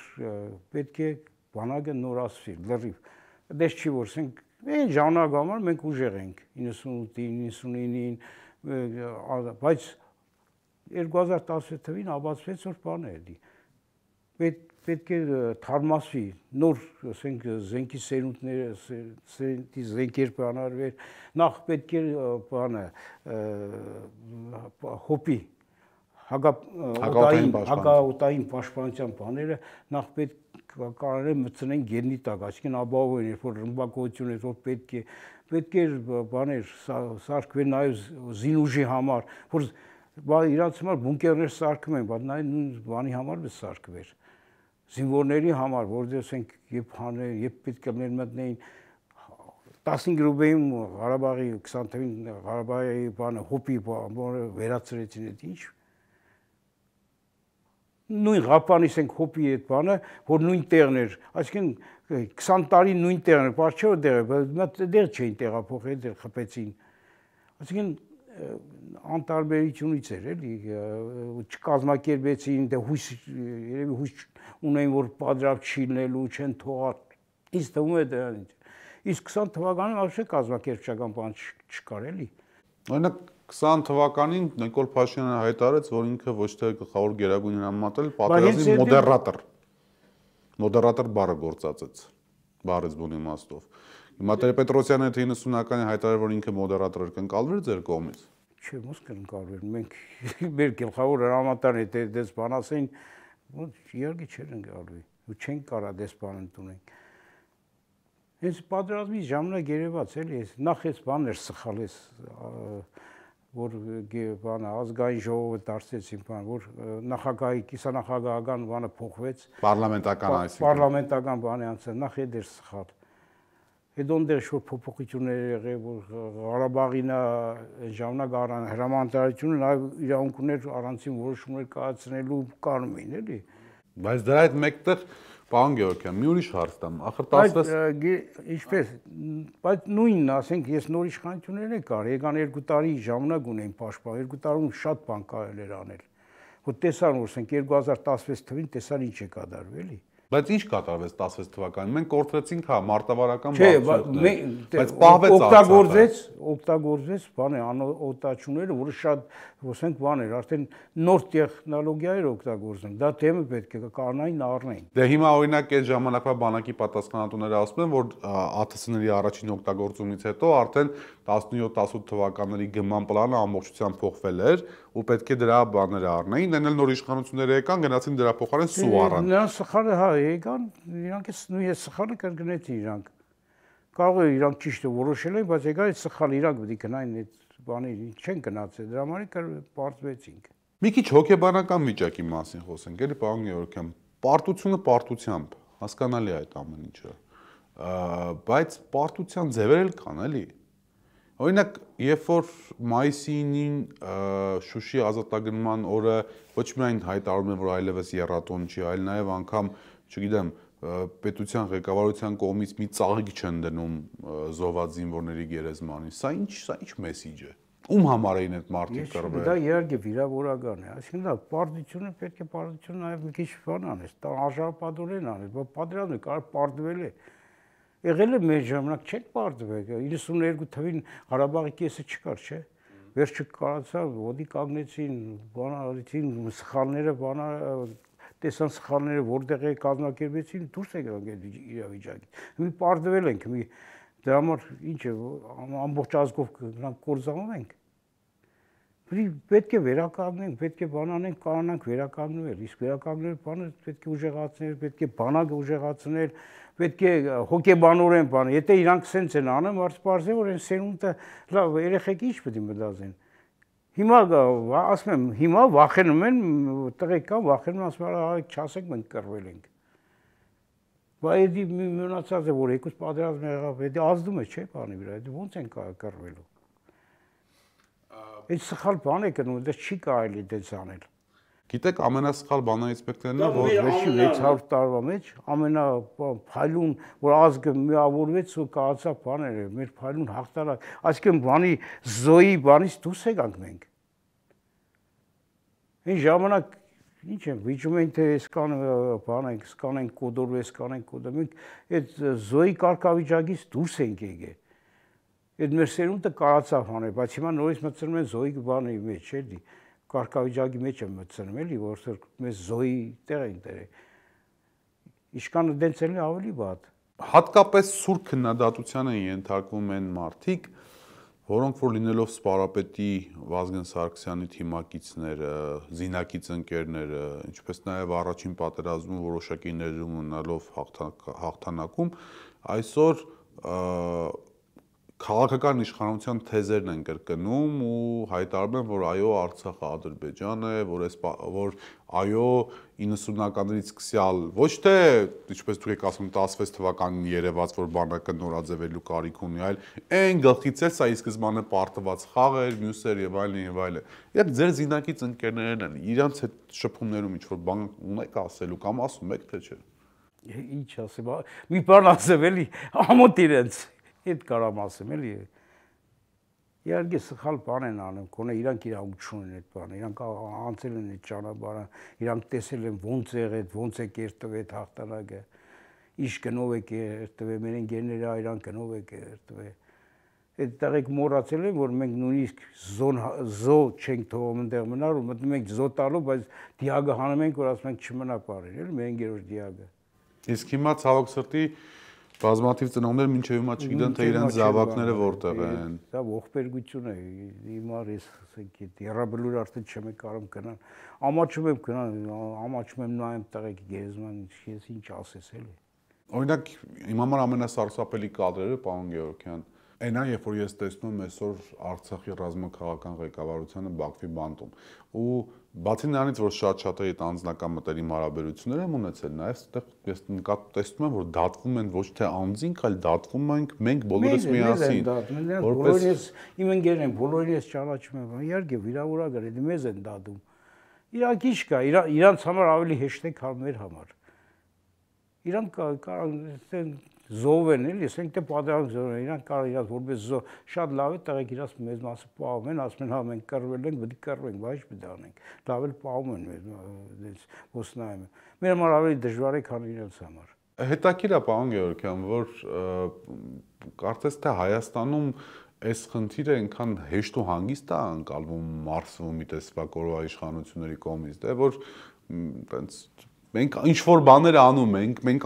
պետք է բանակը նորացվի, լրիվ։ Դες չի որ ասենք այն ժամանակ համար մենք ուժեղ ենք 98-ին, 99-ին, բայց 2016 թվին աբացվեց որ բան է էլի։ Պետք է թարմացվի, նոր, ասենք, զենքի սերունդները, զենքեր բանարվեր, նախ պետք է բանը հոպի հակաօտային պաշտպանության բաները նախ պետք կարողանան մտցնեն գետնի տակ, այսինքն ապահովել էր, որ ռմբակոծություն էր, որ պետք էր բաներ սարքվել նաև զինուժի համար, որ իրանց համար բունկերներ սարքում են, բայց նաև նույն բանի համար է սարքվեր, զինվորների համար, որտեղ ասենք երբ հանել, երբ պետք է մտնեին 15 ռուբլիում Ղարաբաղի 20 թվին Ղարաբաղի բանը հոպի վերացրեցին այդ ինչ նույն Ղապանից ենք հոպի այդ բանը, որ նույն տեղն էր, այսինքն 20 տարի նույն տեղն էր, բայց չէ որ դեր չէին տեղափոխել, դեր խփեցին։ Այսինքն անտարբերությունից էր, էլի, չկազմակերպեցին, դե հույս երևի հույս ունեն, որ պատրաստ չի լինելու, չեն թողած։ Ինձ թվում է դրանից։ Իսկ 20 թվականին absolute կազմակերպչական բան չկար, էլի։ Օրինակ 20 թվականին Նիկոլ Փաշինյանը հայտարարեց, որ ինքը ոչ թե գլխավոր գերագույն հրամանատար, պատերազմի մոդերատոր։ Մոդերատոր բառը գործածեց, բառից բուն իմաստով։ Հիմա Տեր-Պետրոսյանը թե 90-ականին հայտարարել, որ ինքը մոդերատոր էր, կընկալվեր ձեր կողմից։ Չէ, ո՞նց կընկալվեր։ Մենք մեր գլխավոր հրամանատարն է դες բան ասեն, իհարկե չէր ընկալվի։ Ու չենք կարա դες բան ընդունենք։ Այս պատերազմի ժամանակ երևաց էլի, նախ էս բանն էր սխալ, էս որ բանը ազգային ժողովը դարձեցին բան, որ նախագահի կիսանախագահական բանը փոխվեց, պարլամենտական բանի անցավ, նախ այդ էր սխալ։ Հետո ընդեր շուտ փոփոխություններ եղել, որ Ղարաբաղին ժամանակ հրամանատարությունը նաև իրավունք ուներ առանցին որոշումներ կայացնելու կանում էին, էլի։ Բայց դրա հետ մեկտեղ Պարոն Գևորգյան, մի ուրիշ հարց տամ, ախր 16 ինչպես, բայց նույնն, ասենք, ես նոր իշխանություններ կար, եկան 2 տարի ժամանակ ունեին պաշտպան, 2 տարում շատ բան կարել էր անել, որ տեսան, որ ասենք 2016 թվին տեսան ինչ է կատարվել, էլի։ Բայց ինչ կատարվեց 16 թվականին։ Մենք կորցրեցինք, հա, մարտավարական բարձրությունները։ Բայց պահվեց օգտագործեց բանը անօտաչուները, որը շատ, ասենք, բան էր, արդեն նոր տեխնոլոգիա էր օգտագործում։ Դա թեմը պետք է կանային առնեին։ Դե հիմա օրինակ այդ ժամանակվա բանակի պատասխանատուները ասում են, որ ԱԹՍ-ների առաջին օգտագործումից հետո արդեն 17-18 թվականների գման պլանը ամբողջությամբ փոխվել էր ու պետք է դրա բաները առնեին, դնել նոր իշխանությունները եկան, գնացին դրա փոխարեն սու առան։ Նրանց սխալը հա եկան, իրանք էս նույն սխալը կրկնեցին իրանք։ Կարող է իրանք ճիշտ որոշել են, բայց եկան այդ սխալը իրանք պետք է գնային այդ բանի չեն գնացել, դրա համար պարտվեցինք։ Մի քիչ հոգեբանական վիճակի մասին խոսենք, էլի պարոն Գևորգյան, պարտությունը պարտությամբ, հասկանալի է այդ ամեն ինչը։ Բայց պարտության ձևեր էլ կան, էլի։ Օրինակ, երբ որ մայիսի 9-ին Շուշի ազատագրման օրը ոչ միայն հայտարարում են, որ այլևս եռատոն չի, այլ նաև անգամ, չգիտեմ, պետության ղեկավարության կողմից մի ծաղիկ չեն դնում զոհված զինվորների գերեզմանին, սա ինչ մեսիջ է։ Ում համար էին այդ մարդիկ կռվել։ Դա իհարկե վիրավորական է, այսինքն դա պարտությունը պետք է պարտությունը նաև մի քիչ բան անել, արժանապատորեն անել, բայց պատերազմը կարող պարտվել է։ Եղել է մեր ժամանակ չեք պարտվել, 92 թվին Ղարաբաղի կեսը չկար, չէ։ Վերջը կարացավ, ոտի կանգնեցին, բանալիցին սխալները, տեսան սխալները որտեղ է կազմակերպեցին, դուրս եկան այդ իրավիճակից։ Մի պարտվել ենք, դրա համար ինչ է, ամբողջ ազգով նրանք կործանում ենք։ Պետք է վերականգնենք, պետք է բանանենք, կարողանանք վերականգնել, իսկ վերականգնել բանը պետք է ուժեղացնել, պետք է բանակը ուժեղացնել, պետք է հոգեբանորեն բան։ Եթե իրանք սենց են անում, արդյոք որ այն սերունդը լավ երեխեք ինչ պետք է մտածեն։ Հիմա ասում եմ, հիմա վախենում են, տղեկ կան վախենում, ասում են, չասենք մենք կռվել ենք։ Բայց դի մնացած է որ եկուս պատերազմ եղավ, դա ազդում է, չէ՞, բանի վրա, դա ո՞նց են կռվելու։ Այդ սխալ բան է կնում, դա չի կարելի դες անել։ Գիտեք, ամենասխալ բաններից մեկն է, որ վերջի 600 տարվա մեջ ամենափայլուն, որ ազգը միավորվեց ու կարծավ բաները, մեր փայլուն հաղթանակ, այսինքն բանի զոյի բանից դուրս եկանք մենք։ Այն ժամանակ ինչ են վիճում են թե սկանեն բան ենք, սկանեն կոդորվես, սկանեն կոդը, մենք այդ զոյի կարգավիճակից դուրս ենք եկել։ Այդ մեր սերունդը կարծավ անել, բայց հիմա նորից մտցնում են զոյի բանի մեջ, էլի կարգավիճակի մեջ եմ մտցնում, էլի որտեղ մեզ զոյի տեղ են դրել։ Իշկանը դենցելն ավելի վատ։ Հատկապես սուր քննադատության են ենթարկվում են մարդիկ, որոնք որ լինելով սպարապետի Վազգեն Սարգսյանի թիմակիցները, զինակից ընկերները, ինչպես նաև առաջին պատերազմում որոշակի ներդրում ունենալով հաղթանակում, այսօր քաղաքական իշխանության թեզերն են կրկնում ու հայտարարում են, որ այո, Արցախը Ադրբեջան է, որ այո, 90-ականներից սկսյալ ոչ թե, ինչպես դուք եք ասում, 16 թվականին երևաց, որ բանակը նորաձևելու կարիք ունի, այլ այն գլխից էլ սա ի սկզբանե պարտված խաղ էր, մյուսեր եւ այլն եւ այլն։ Եվ ձեր զինակից ընկերներն են, իրանց այդ շփումներում ինչ որ բան ունեք ասելու կամ ասում եք թե չէ։ Ինչ ասեմ, մի բան ասեմ էլի, ամոթ իրենց Այդ կարամ ասեմ, էլի։ Իհարկե սխալ բան են անում, գոնե իրանք իրավունք չունեն այդ բանը, իրանք անցել են այդ ճանապարհը, իրանք տեսել են ոնց է եղել, ոնց է կերտվել այդ հաղթանակը, ինչ գնով է կերտվել, մեր ընկերները այրան գնով է կերտվել։ Այդ տեղեք մոռացել են, որ մենք նույնիսկ զո չենք թողում այնտեղ մնալ, ու մտնում ենք զո տալու, բայց դիագը հանում ենք, որ ասում ենք չմնա բարին, էլի մեր ընկերոջ դիագը։ Իսկ հիմա ցավոք սրտի բազմաթիվ ծնողներ մինչև հիմա չգիտեն թե իրենց զավակները որտեղ են։ Դա ողբերգություն է։ Հիմա ես ասենք երաբլուր արդեն չեմ կարող գնալ։ Ամաչում եմ գնալ, ամաչում եմ նայեմ տեղեկի գերեզման, ես ինչ ասես էլի։ Օրինակ իմ համար ամենասարսափելի կադրերը, պարոն Գևորգյան, այնա, երբ որ ես տեսնում եմ այսօր Արցախի ռազմաքաղաքական ղեկավարությունը Բաքվի բանտում ու բացի նրանից, որ շատ-շատ այդ անձնական մտերիմ հարաբերություններ եմ ունեցել, նաև այդտեղ ես տեսնում եմ, որ դատվում են ոչ թե անձինք, այլ դատվում ենք մենք բոլորս միասին։ Որպես իմ ընկերն են, բոլորին ես ճանաչում եմ, իհարկե վիրավորական է, մեզ են դատում։ Իրանք ինչ կա, իրանց համար ավելի հեշտ է, քան մեր համար։ Իրանք կարող զով են էլի, ասենք թե պատերազմ զով են, իրանք կարող իրաց որպես զով շատ լավ է տեղեք իրաց մեզ մասը պահում են, ասում են հա մենք կռվել ենք, պետք է կռվենք, բայց ինչ պետք է անենք։ Լավ էլ պահում են մեզ, ոնց նայում են։ Մեր համար ավելի դժվար է, քան իրենց համար։ Հետաքրքիր է, պարոն Գևորգյան, որ կարծես թե Հայաստանում այս խնդիրը այնքան հեշտ ու հանգիստ է անցալվում մարսվում մի տեսակ օրվա իշխանությունների կողմից, դե որ այնց մենք ինչ որ բաներ անում ենք, մենք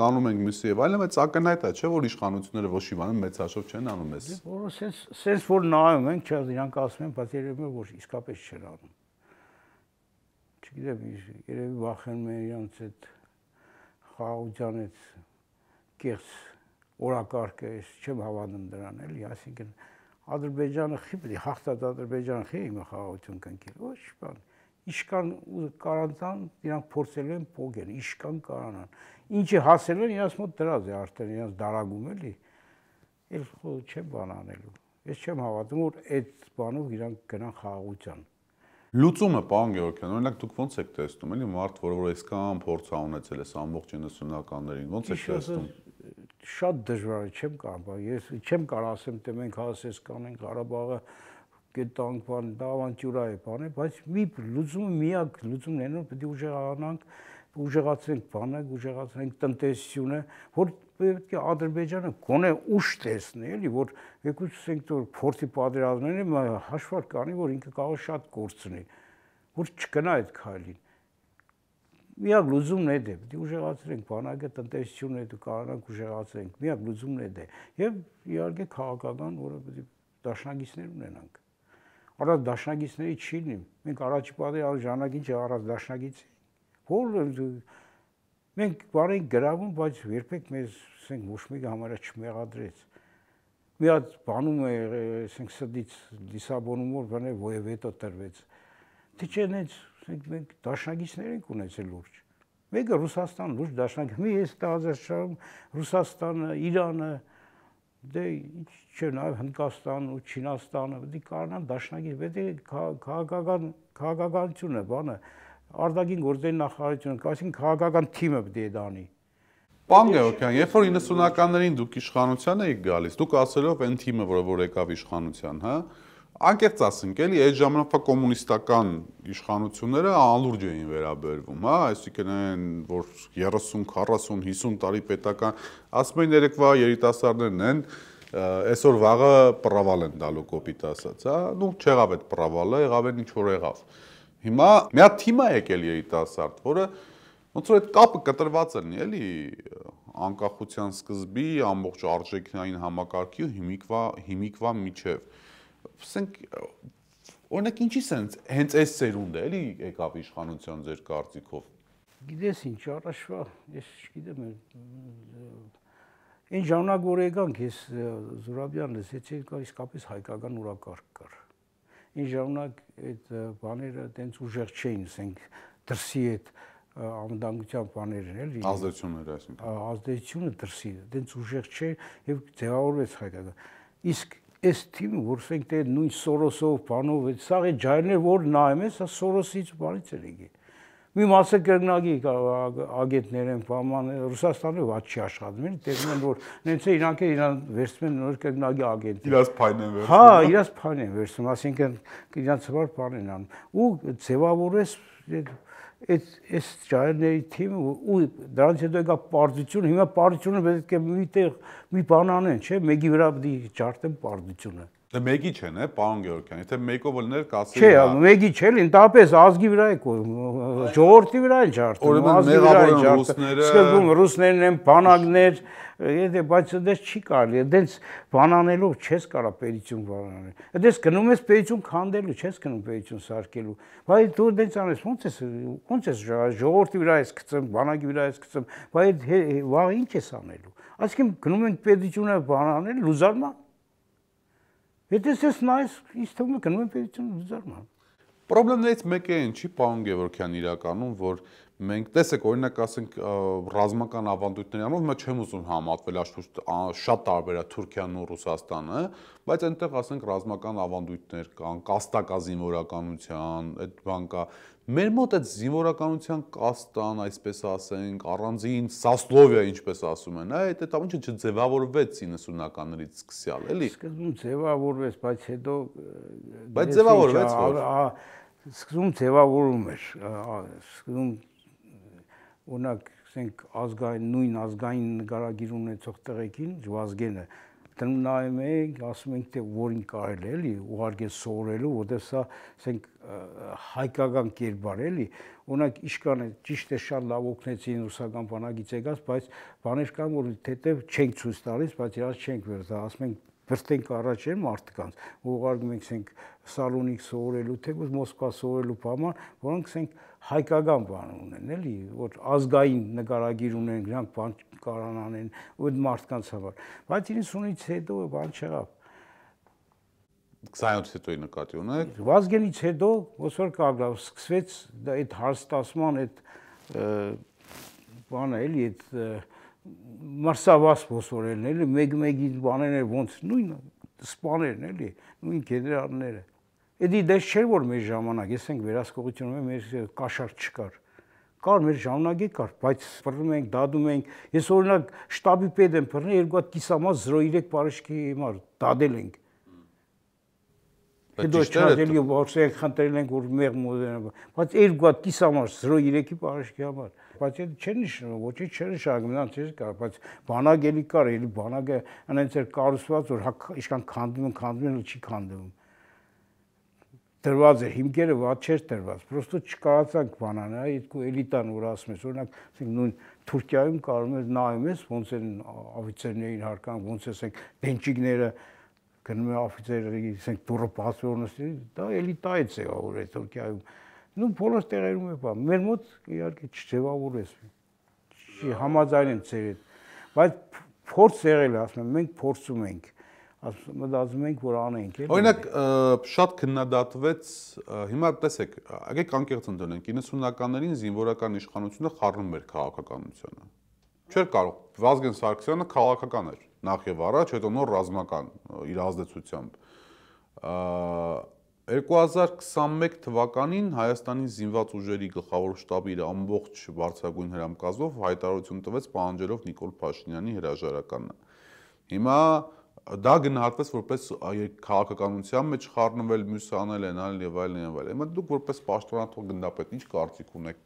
անում ենք մյուսի եւ այլն, բայց ակնհայտ է, չէ՞ որ իշխանությունները ոչ մի բան մեծ հաշվով չեն անում էս։ Որը սենց որ նայում ենք, չէ՞ իրանք ասում են, բայց երևի որ իսկապես չեն անում։ Չգիտեմ, երևի վախենում են իրանց այդ խաղաղության այդ կեղծ օրակարգը, ես չեմ հավատում դրան, էլի, այսինքն Ադրբեջանը խիպի հաղթած Ադրբեջանը խի հիմա խաղաղություն կնքել, ոչ բան։ Իշկան կարանտան, իրանք փորձել են փոգել, իշկան կարանան։ Ինչը հասել են, իրաց մոտ դրած է արդեն, իրաց դարագում էլի։ Էլ չեմ բան անելու։ Ես չեմ հավատում, որ այդ բանով իրանք գնան խաղաղության։ Լուծումը, պարոն Գևորգյան, օրինակ դուք ոնց եք տեսնում, էլի մարդ, որ այսքան փորձ ա ունեցել էս ամբողջ 90-ականներին, ոնց եք տեսնում։ Շատ դժվար է, չեմ կարող, ես չեմ կարող ասեմ, թե մենք հասես կանենք Ղարաբաղը գտանք բան, դա ավանտյուրա է բան է, բայց մի լուծումը միակ լուծումն է, որ պետք է ուժեղանանք, ուժեղացնենք բանը, ուժեղացնենք տնտեսությունը, որ պետք է Ադրբեջանը գոնե ուշ տեսնի, էլի, որ եկուց ասենք որ փորձի պատերազմները հաշվար կանի, որ ինքը կարող է շատ կորցնի, որ չգնա այդ քայլին։ Միակ լուծումն է դա, պետք է ուժեղացնենք բանակը, տնտեսությունը դու կարողանանք ուժեղացնենք, միակ լուծումն է դա։ Եվ իհարկե քաղաքական, որը պետք է դաշնակիցներ ունենանք։ առանց դաշնակիցների չի լինի։ Մենք առաջի պատի ժամանակին առանց դաշնակից մենք բարին գրավում, բայց երբեք մեզ ասենք ոչ մեկը համարյա չմեղադրեց։ Մի հատ բանում է, ասենք սդից Լիսաբոնում որ բանը վետո տրվեց։ Դե չէ, ասենք մենք դաշնակիցներ ենք ունեցել լուրջ։ Մեկը Ռուսաստան լուրջ դաշնակ, մի էս տարածաշրջանում Ռուսաստանը, Իրանը, դե ինչ չէ, նաև Հնդկաստանը ու Չինաստանը, պետք է կարողանան դաշնակից, պետք է քաղաքականությունը, բանը արտաքին գործերի նախարարությունը, այսինքն քաղաքական թիմը պետք է դանի։ Պարոն Գևորգյան, երբ որ 90-ականներին դուք իշխանության եք գալիս, դուք ասելով այն թիմը, որ եկավ իշխանության, հա, անկեղծ ասենք, էլի այդ ժամանակվա կոմունիստական իշխանությունները անլուրջ էին վերաբերվում, հա, այսինքն այն որ 30, 40, 50 տարի պետական, ասում են երեկվա երիտասարդներն են, այսօր վաղը պրավալ են տալու կոպիտ ասած, հա, նու չեղավ այդ պրավալը, եղավ են ինչ որ եղավ։ Հիմա մի հատ թիմ է եկել երիտասարդ, որը ոնց որ այդ կապը կտրված է, էլի անկախության սկզբի ամբողջ արժեքային համակարգի ու հիմիկվա միջև։ Ասենք օրինակ ինչի sense հենց այս սերունդը էլի եկավ իշխանության ձեր կարծիքով։ Գիտես ինչ, առաջվա, ես չգիտեմ, այն ժամանակ որ եկանք, ես Զուրաբյան լսեցի, իսկապես հայկական ուրակարգ կար։ Այն ժամանակ այդ բաները տենց ուժեղ չէին, ասենք դրսի այդ անվտանգության բաներն էլի ազդեցությունները, այսինքն ազդեցությունը դրսի տենց ուժեղ չէ եւ ձևավորվեց հայկական։ Իսկ այս թիմը, որ ասենք թե նույն Սորոսով, բանով, սա այդ ջայլներ որ նայում ես, սա Սորոսից բանից էլ եկի։ Մի մասը կրկնակի ագետներ են, բաման Ռուսաստանը ված չի աշխատում, էլի տեսնում են որ նենց է իրանք իրան վերցնում են նոր կրկնակի ագենտ։ իրաց փայն են վերցնում։ Հա, իրաց փայն են վերցնում, ասինքն իրանց վար բան են անում։ Ու ձևավորես այս ջայլների թիմը ու դրանից հետո եկա պարտություն, հիմա պարտությունը պետք է միտեղ մի բան անեն, չէ՞, մեկի վրա պետք է ջարդեն պարտությունը։ Դե մեկի չեն, պարոն Գևորգյան, եթե մեկով լներ կասեի։ Չէ, մեկի չէ, ընդհանրապես ազգի վրա է ժողովրդի վրա է ջարդում, ազգի վրա է ջարդում։ Սկզբում ռուսներն են, բանակներ, բայց դες չի կարելի, դες բանանելով չես կարա պետություն բանանել։ Դες գնում ես պետություն քանդելու, չես գնում պետություն սարքելու։ Բայց դու դες անես, ո՞նց ես ժողովրդի վրա ես գցում, բանակի վրա ես գցում, բայց վաղ ինչ ես անելու։ Այսինքն գնում ենք պետությունը բանանել, լուզարման։ Եթե ես նայես, ինձ թվում է գնում են պետություն լուզարման։ Պրոբլեմներից մեկը այն չի, պարոն Գևորգյան, իրականում, որ մենք տեսեք, օրինակ ասենք ռազմական ավանդույթների անով, հիմա չեմ ուզում համատվել, շատ տարբեր է Թուրքիան ու Ռուսաստանը, բայց այնտեղ ասենք ռազմական ավանդույթներ կան, կաստակա զինվորականության, այդ բան կա։ Մեր մոտ այդ զինվորականության կաստան, այսպես ասենք, առանձին սասլովիա, ինչպես ասում են, այդ ամենը չձևավորվեց 90-ականներից սկսյալ, էլի։ Սկզբում ձևավորվեց, բայց հետո ձևավորվեց որ սկզբում ձևավորում էր, սկզբում օրինակ, ասենք, նույն ազգային նկարագիր ունեցող տղեկին, Վազգենը, դնում նայում ենք, ասում ենք, թե որին կարել է, էլի, ուղարկել սովորելու, որտեղ սա, ասենք, հայկական կերպար, էլի, օրինակ իշկանը ճիշտ է շատ լավ օգնեցին ռուսական բանակից եկած, բայց բաներ կան, որ թեթև չենք ցույց տալիս, բայց իրաց չենք վերցա, ասում ենք բրտենք առաջ են մարդկանց, ուղարկում ենք, ասենք, Սալոնիկ սովորելու, թե Մոսկվա սովորելու բան, որոնք, ասենք, հայկական բան ունեն, էլի, որ ազգային նկարագիր ունեն, նրանք բան կարան անեն, ու այդ մարդկանց համար։ Բայց 90-ից հետո բան չեղավ։ 27-ից հետո նկատի ունեք։ Վազգենից հետո ոնց որ կարգավ, սկսվեց այդ հարստացման այդ բանը, էլի, այդ մարսավաս ոսորելն, էլի, մեկ-մեկի բաներն ոնց նույն սպաներն, էլի, նույն գեներալները։ Էդի դες չէր որ մեր ժամանակ, ես ենք վերահսկողությունում մեր կաշառ չկար։ Կար մեր ժամանակի կար, բայց բռնում ենք, դադում ենք։ Ես օրինակ շտաբի պետ եմ բռնել 2 հատ կիսամաս 0.3 բարիշկի համար, դադել ենք։ Հետո չադելի որսը խնդրել ենք որ մեղմ ուզենա, բայց 2 հատ կիսամաս 0.3-ի բարիշկի համար։ Բայց այդ չէ նշանակում, ոչինչ չէ նշանակում, նրանց չէր կար, բայց բանակ էլի կար, էլի բանակը այնց էր կառուցված, որ իշքան քանդում չի քանդվում։ Դրված էր, հիմքերը ված չէր դրված, պրոստո չկարացանք բանան, այդ էլիտան որ ասում ես, օրինակ, նույն Թուրքիայում կարում ես նայում ես, ոնց են ավիցերներին հարկան, ոնց ես ենք դենչիկները գնում է օֆիցերների, ասենք դուրը բացվորնստի, դա էլի տա է ձևավորել Թուրքիայում։ Նու բոլոր տեղերում է բան։ Մեր մոտ իհարկե չձևավորես։ Չի համաձայն են ձեր հետ։ Բայց փորձ եղել է, ասում եմ, մենք փորձում ենք։ Մտածում ենք, որ անենք, էլի։ Օրինակ, շատ քննադատվեց, հիմա տեսեք, եկեք անկեղծ ընդունենք, 90-ականներին զինվորական իշխանությունը խառնում էր քաղաքականությունը։ Չէր կարող, Վազգեն Սարգսյանը քաղաքական էր, նախ եւ առաջ, հետո նոր ռազմական իր ազդեցությամբ։ 2021 թվականին Հայաստանի զինված ուժերի գլխավոր շտաբի իր ամբողջ բարձրագույն հրամկազմով հայտարարություն տվեց պահանջելով Նիկոլ Փաշինյանի հրաժարականը։ Հիմա դա գնահատվեց որպես քաղաքականության մեջ խառնվել, մյուսը անել են, այլ եւ այլն եւ այլն։ Հիմա դուք որպես պաշտոնաթող գնդապետ ինչ կարծիք ունեք։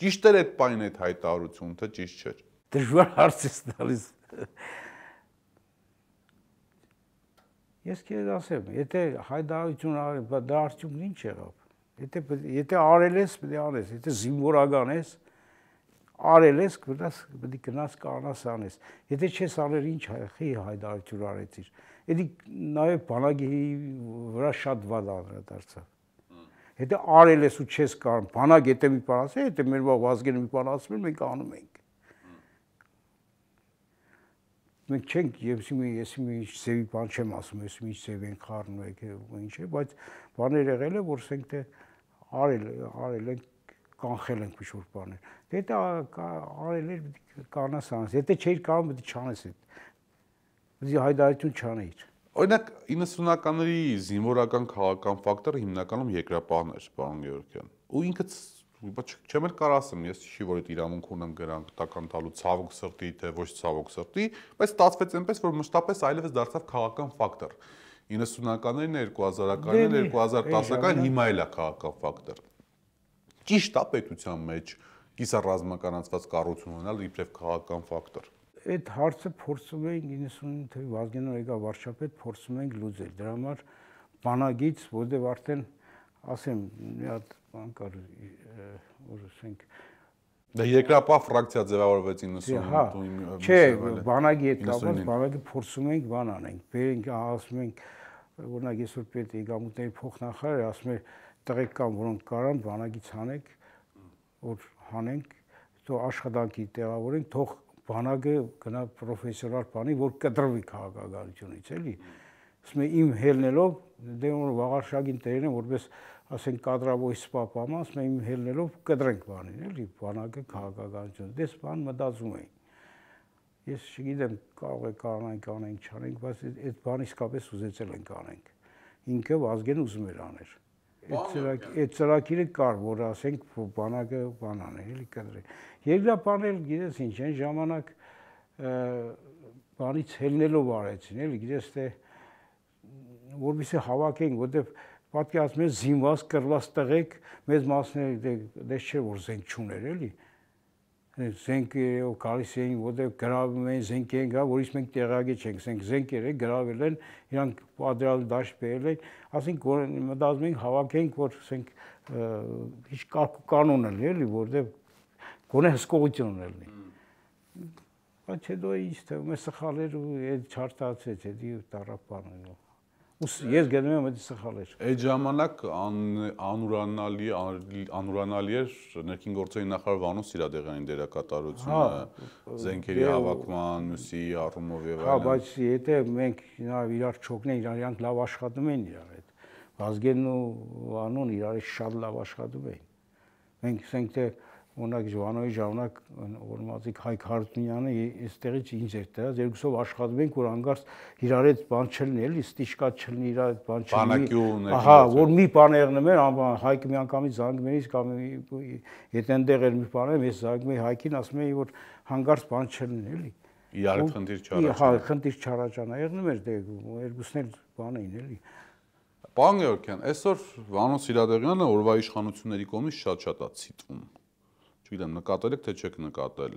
Ճիշտ էր այդ պայն այդ հայտարարությունը, թե ճիշտ չէր։ Դժվար հարց է տալիս։ Ես քեզ ասեմ, եթե հայտարարություն արել, դա արդյունքն ինչ եղավ։ Եթե արել ես, պետք է անես, եթե զինվորական ես, արել ես, պետք է գնաս կանաս անես։ Եթե չես անել, ինչ հայտարարություն արեցիր։ Էդի նաև բանակի վրա շատ վատ անդրադարձավ։ Եթե արել ես ու չես կարող, բանակ եթե մի բան ասել, եթե մեր Վազգենը մի բան ասում է, մենք անում ենք։ Մենք չենք, ես մի ծևի բան չեմ ասում, ես մի ծև ենք խառնում եք, ինչ է, բայց բաներ եղել է, որ ասենք թե արել ենք, կանխել ենք ինչ-որ բաներ։ Եթե արել էր, կանաս անես, եթե չէիր կարող, պետք է չանես այդ։ Պետք է հայտարարություն չանեիր։ Օրինակ 90-ականների զինվորական քաղաքական ֆակտորը հիմնականում երկրապահն էր, պարոն Գեորգյան։ Ու ինքս չեմ էլ կարող ասեմ, ես չի որ այդ իրավունք ունեմ գրանք տական տալու ցավոք սրտի, թե ոչ ցավոք սրտի, բայց ստացվեց այնպես, որ մշտապես այլևս դարձավ քաղաքական ֆակտոր։ 90-ականներին, 2000-ականներին, 2010-ականներին հիմա էլ է քաղաքական ֆակտոր։ Ճիշտ է պետության մեջ կիսառազմականացված կառույցություն ունենալ իբրև քաղաքական ֆակտոր։ Այդ հարցը փորձում ենք 90 թվականին Վազգենը եկա վարչապետ, փորձում ենք լուծել։ Դրա համար բանակից, որտեղ արդեն ասեմ, մի հատ բան կար, որ ասենք Դա երկրապահ ֆրակցիա ձևավորվեց 90-ում։ Չէ, բանակի հետ կապված, բանակը փորձում ենք բան անենք։ Բերենք, ասում ենք, օրինակ այսօր պետք է եկամուտների փոխնախարարը ասում է տղեկ կան, որոնք կարան բանակից հանենք, որ հանենք, թող աշխատանքի տեղավորենք, թող բանակը գնա պրոֆեսիոնալ բանի, որ կտրվի քաղաքականությունից, էլի։ Ասում է իմ հելնելով, դե որ վաղարշագին տերն են, որպես ասենք կադրավոյ սպապամա, ասում է իմ հելնելով կտրենք բանին, էլի, բանակը քաղաքականություն։ Դες բան մտածում էին։ Ես չգիտեմ, կարող է կանենք, անենք, չանենք, բայց այդ բանը իսկապես ուզեցել ենք անենք։ Ինքը Վազգեն ուզում էր աներ։ Այդ ծրագիրը կար, որ ասենք բանակը բան աներ, էլի կտրի։ Երկրապահել, գիտես ինչ, այն ժամանակ բանից հելնելով արեցին, էլի, գիտես թե որպեսզի հավաքենք, որտեղ պատկերացնում ես զինված կռված տղեկ, մեծ մասները դες չէ որ զենք չուներ, էլի։ Զենքերով գալիս էին, որտեղ գրավում էին զենքեր, որից մենք տեղյակ չենք, զենքեր են գրավել են, իրանք պատերազմ դաշտ բերել են, ասենք որ մտածում ենք հավաքենք, որ ասենք ինչ կանոն է, էլի, որտեղ գոնե հսկողություն ունի։ Բայց հետո ինչ թվում է սխալեր ու այդ չարտացեց, էդի տարապանը։ Ես գնում եմ այդ սխալեր։ Այդ ժամանակ անուրանալի էր ներքին գործերի նախարար Վանո Սիրադեղյանի դերակատարությունը զենքերի հավաքման, մյուսի առումով եւ այլն։ Հա, բայց եթե մենք իրար չօգնենք, իրանք լավ աշխատում են իրար հետ։ Վազգենն ու Վանոն իրար շատ լավ աշխատում են։ Մենք ասենք թե օրինակ Վանոյի ժամանակ օրինակ Հայկ Հարությունյանը այստեղից ինձ էր տալիս, երկուսով աշխատում ենք, որ հանգարց իրար հետ բան չլինի, էլի ստիշկա չլինի, իրար հետ բան չլինի։ Ահա, որ մի բան եղնում էր, Հայկը մի անգամից զանգում էր, կամ եթե այնտեղ էր մի բան, ես զանգում էի Հայկին, ասում էի, որ հանգարց բան չլինի, էլի։ Իրար հետ խնդիր չառաջանա։ Հա, խնդիր չառաջանա, եղնում էր դե երկուսն էլ բան էին, էլի։ Պարոն Գեորգյան, այսօր Վանո Սիրադեղյանը օրվա իշխանությունների կողմից շատ-շատ է ցիտվում։ Չգիտեմ, նկատել եք թե չեք նկատել։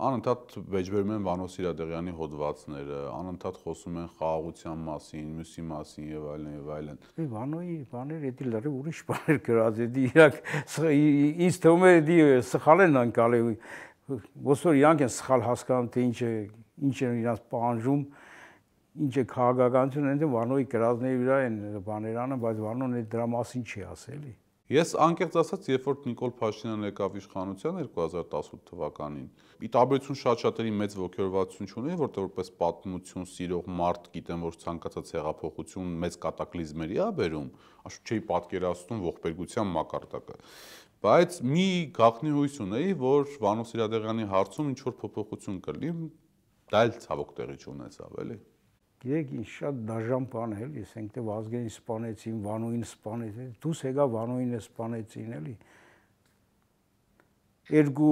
Անընդհատ վեճբերում են Վանո Սիրադեղյանի հոդվածները, անընդհատ խոսում են խաղաղության մասին, մյուսի մասին եւ այլն եւ այլն։ Վանոյի բաները էդի լրիվ ուրիշ բաներ գրած, էդի իրանք ինձ թվում է էդի սխալ են անկալի։ Ոնց որ իրանք են սխալ հասկանում թե ինչ են իրանք պահանջում։ ինչ է քաղաքականություն ընդ Վանոյի գրազների վրա են բաներանը, բայց Վանոն այդ դրա մասին չի ասելի։ Ես անկեղծ ասած, երբ որ Նիկոլ Փաշինյանը եկավ իշխանության 2018 թվականին, ի տարբերություն շատ-շատերի մեծ ողջորվածություն չունի, որտեղ որպես պատմություն սիրող մարդ գիտեմ, որ ցանկացած հեղափոխություն մեծ կատակլիզմերի է բերում, աշուտ չէի պատկերացնում ողբերգության մակարդակը։ Բայց մի գաղտնի հույս ունեի, որ Վանո Սիրադեղյանի հարցում ինչ որ փոփոխություն կլինի, դա էլ ցավոք տեղի չունեցավ, էլի։ Գիտեք, ինչ շատ դաժան բան է, էլի, ասենք թե Վազգենին սպանեցին, Վանոյին սպանեցին, դուս եկա Վանոյին սպանեցին, էլի։ Երկու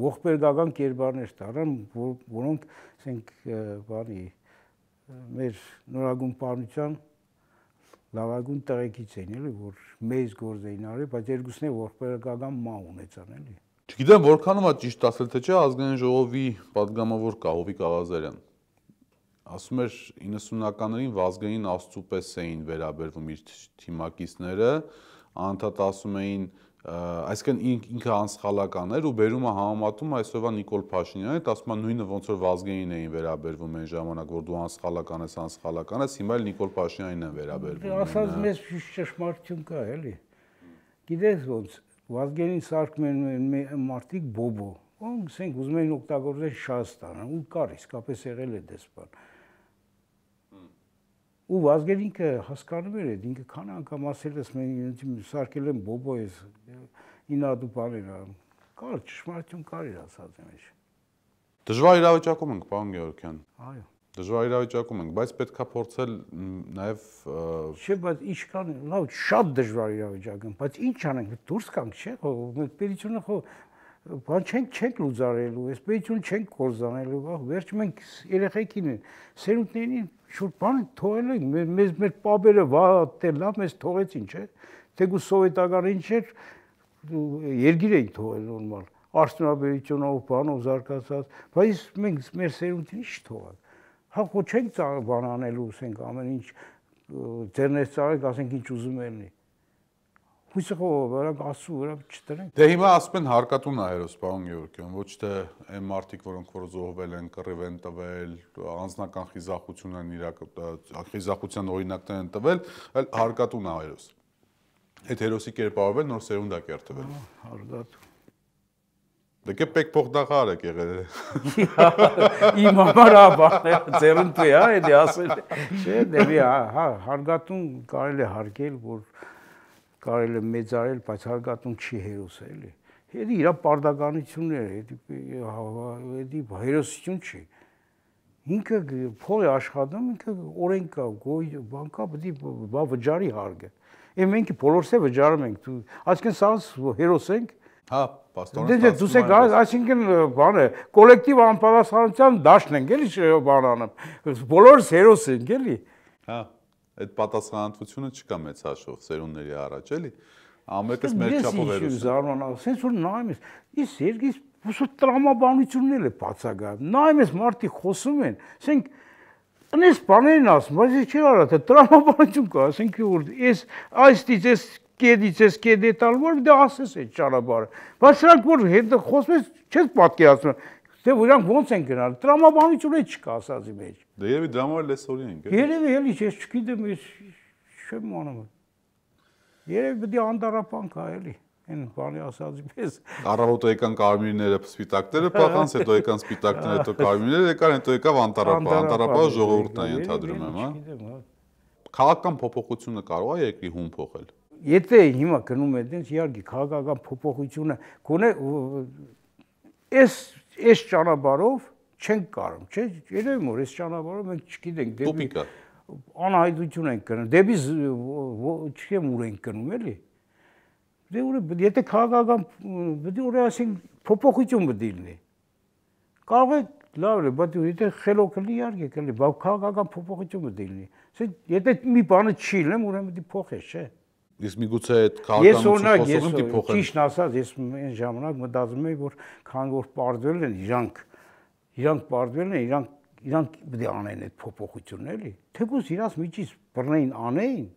ողբերգական կերպարներ տարան, որոնք, ասենք, բանի մեր նորագույն պարության լավագույն տեղեկից էին, էլի, որ մեծ գործ էին արել, բայց երկուսն էլ ողբերգական մա ունեցան, էլի։ Չգիտեմ որքանով է ճիշտ ասել թե չէ, ազգային ժողովի падգամավոր կա Հովիկ Աղազարյան։ Ասում էր 90-ականներին Վազգենին աստծու պես էին վերաբերվում իր թիմակիցները, անդադ ասում էին, այսինքն ինքը անսխալական էր ու բերում է համեմատում այսօրվա Նիկոլ Փաշինյանին, ասում է նույնը ոնց որ Վազգենին էին վերաբերվում այն ժամանակ, որ դու անսխալական ես, հիմա էլ Նիկոլ Փաշինյանին են վերաբերվում։ Ասած մեզ ճշմարտություն կա, էլի։ Գիտես ոնց Վազգենին սարքում են մարդիկ բոբո, ոնց ասենք ուզում են օգտագործել Շահստանը, ու կար իսկապես եղել է դες բան։ Ու Վազգենինը հասկանում էր, ինքը քան անգամ ասել ես մենք սարքել են բոբո ես, ինադու բաներ, կար ճշմարտություն կար իր ասածի մեջ։ Դժվար իրավիճակում ենք, պարոն Գեորգյան։ Այո։ Դժվար իրավիճակում ենք, բայց պետք է փորձել նաև Չէ, բայց ինչքան լավ շատ դժվար իրավիճակ են, բայց ինչ անենք, դուրս կանք, չէ՞, մենք պետությունը բան չենք լուծարելու, այս պետությունը չենք կորզանելու, վերջ մենք երեխեքին են, սերունդներին շուտ բան թողել են, մեր պաբերը վատելա մեզ թողեցին, չէ՞, թեկուզ սովետական ինչ էր, երգիր էին թողել նորմալ, արդյունաբերությունով, բանով զարգացած, բայց մենք մեր սերունդին ինչ թողակ։ Հա խո չենք բան անելու, ասենք ամեն ինչ ձեռնես ծաղեք, ասենք ինչ ուզում ելնի։ Հույսը խո վրանք ասու վրա չտրենք։ Դե հիմա ասում են հարկատուն այրոս, պարոն Գեորգյան, ոչ թե այն մարդիկ, որոնք որ զոհվել են, կռիվ են տվել, անձնական խիզախություն են խիզախության օրինակներ են տվել, այլ հարկատուն այրոս։ Այդ հերոսի կերպարվել նոր սերունդ է կերտվել։ Հարկատուն։ Դե պետք փոխդախար եք եղել։ Իմ համար բաները ձեռնտու է, էդի ասել։ Չէ, դեպի հարգատուն կարելի է հարգել, որ կարելի է մեծարել, բայց հարգատուն չի հերոս էլի։ Էդի իր պարտականությունն է, էդի հերոսություն չի։ Ինքը փող է աշխատում, ինքը օրենք կա, գոյ բան կա, պետք է վճարի հարգը։ Եվ մենք բոլորս է վճարում ենք, այսինքն սա հերոս ենք։ Հա, պաստորեն։ Դե դուք եք, այսինքն բանը կոլեկտիվ անպատասխանության դաշտն ենք, էլի բան անում։ Բոլորս հերոս ենք, էլի։ Հա, այդ պատասխանատվությունը չկա մեծ հաշվով սերունդների առաջ, էլի։ Ամենքս մեր չափով հերոս։ Ես զարմանալ, sense որ նայում ես, ես երկիս ուսու տրամաբանությունն էլ է բացակա։ Նայում ես մարդիկ խոսում են, ասենք Անես բաներն ասում, բայց ես չի արա, թե տրամաբանություն կա, ասենք որ ես այստից ես կեդի տալ, որ դա ասես է ճանապարհը։ Բայց սրանք որ հետ խոսում ես, չես պատկերացնում, թե իրանք ոնց են գնալ, տրամաբանություն է չկա ասածի մեջ։ Դե եւի դրա համար լեսօրի ենք։ Երևի էլի ես չգիտեմ, ես չեմ անում։ Երևի պետք է անդարապան կա էլի։ Այն բանի ասածի պես Առավոտը եկան կարմիրները սպիտակները փախանց, հետո եկան սպիտակները, հետո կարմիրները եկան, հետո եկավ անտարապա ժողովուրդն է ենթադրում եմ, հա։ Քաղաքական փոփոխությունը կարող է երկրի հուն փոխել։ Եթե հիմա գնում է դենց իհարկե քաղաքական փոփոխությունը գոնե այս ճանապարհով չենք կարող, չէ՞, երևի որ այս ճանապարհով մենք չգիտենք դեպի անհայտություն ենք գնում, դեպի չեմ ուր ենք գնում էլի։ Դե ուր եթե քաղաքական դե ուր ասենք փոփոխություն բդիլնի։ Կարող է լավ է, բայց եթե խելոք լինի իհարկե կլինի, բայց քաղաքական փոփոխություն բդիլնի։ Եթե մի բանը չի լինում, ուրեմն դի փոխես, չէ՞։ Իսկ միգուցե այդ քաղաքականությունը խոսողն դի փոխեն։ Ճիշտ ասած, ես այն ժամանակ մտածում էի, որ քան որ պարտվել են իրանք պարտվել են, իրանք պետք է անեն այդ փոփոխությունն էլի։ Թեկուզ իրաց միջից բռնեին անեին,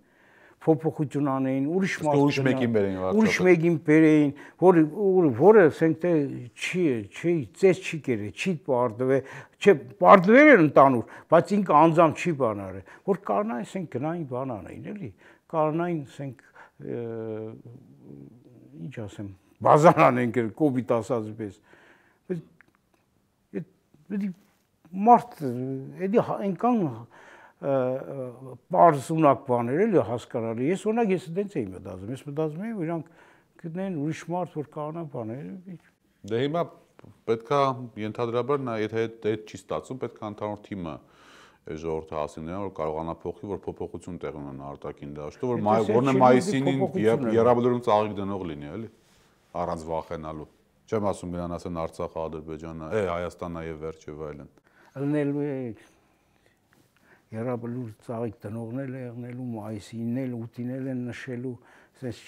փոփոխություն անեին, ուրիշ ուրիշ մեկին բերեին վարչապետ։ Ուրիշ մեկին բերեին, որը ասենք թե չի ծես չի կերել, չի պարտվել, չէ, պարտվել էր ընդանուր, բայց ինքը անձամբ չի բանարել, որ կարնային ասենք գնային բան անեին, էլի, կարնային ասենք ինչ ասեմ, բազար անենք կոպիտ ասած պես։ Պետք մարդ էլի այնքան պարզ ունակ բաներ էլի հասկանալի։ Ես օրինակ ես դենց էի մտածում, ես մտածում էի, որ իրանք գտնեն ուրիշ մարդ, որ կանա բաներ։ Դե հիմա պետքա ենթադրաբար նա եթե դա չի ստացվում, պետքա ընդհանուր թիմը ժողովրդի հասին նրան, որ կարողանա փոխի, որ փոփոխություն տեղ ունենա արտաքին դաշտում, որ որն է մայիսին երաբլուրում ծաղիկ դնող լինի, էլի, առանց վախենալու։ Չեմ ասում նրան ասեն Արցախը, Ադրբեջանը, Հայաստանն եւ վերջ եւ այլն։ Ելնելու է երաբլուր ծաղիկ դնողներ է եղնելու, մայիսին էլ, ուտին էլ են նշելու, ասես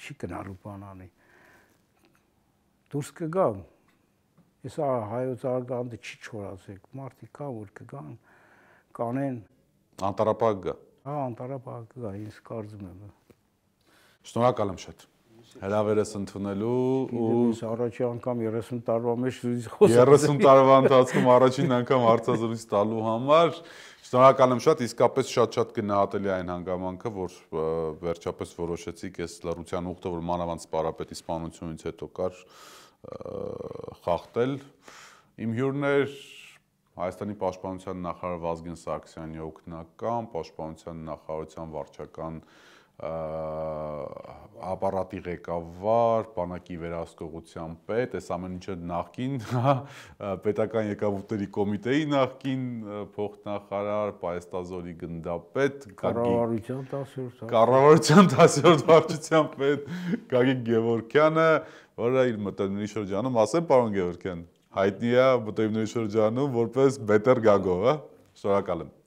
չի գնալու բան անի։ Դուրս կգա, ես հայոց արգանդը չի չորացեք, մարդիկ կա, որ կգան, կանեն։ Անտարապակ գա։ Հա, անտարապակ գա, ես կարծում եմ։ Շնորհակալ եմ շատ։ Հրավերս ընդունելու ու առաջի անգամ 30 տարվա մեջ զույգ խոսում 30 տարվա ընթացքում առաջին անգամ հարցազրույց տալու համար շնորհակալ եմ շատ, իսկապես շատ գնահատելի այն հանգամանքը, որ վերջապես որոշեցիք այս լռության ուխտը, որ մանավանդ սպարապետի սպանությունից հետո կար խախտել։ Իմ հյուրներ Հայաստանի պաշտպանության նախարար Վազգեն Սարգսյանի օգնական, պաշտպանության նախարարության վարչական ապարատի ղեկավար, բանակի վերահսկողության պետ, այս ամեն ինչը նախկին պետական եկամուտների կոմիտեի նախկին փոխնախարար, Պայեստազորի գնդապետ, կառավարության 10-րդ վարչության պետ Գագիկ Գևորգյանը, որը իր մտերիմների շրջանում, ասեմ պարոն Գևորգյան, հայտնի է մտերիմների շրջանում որպես բետեր գագով, շնորհակալ եմ։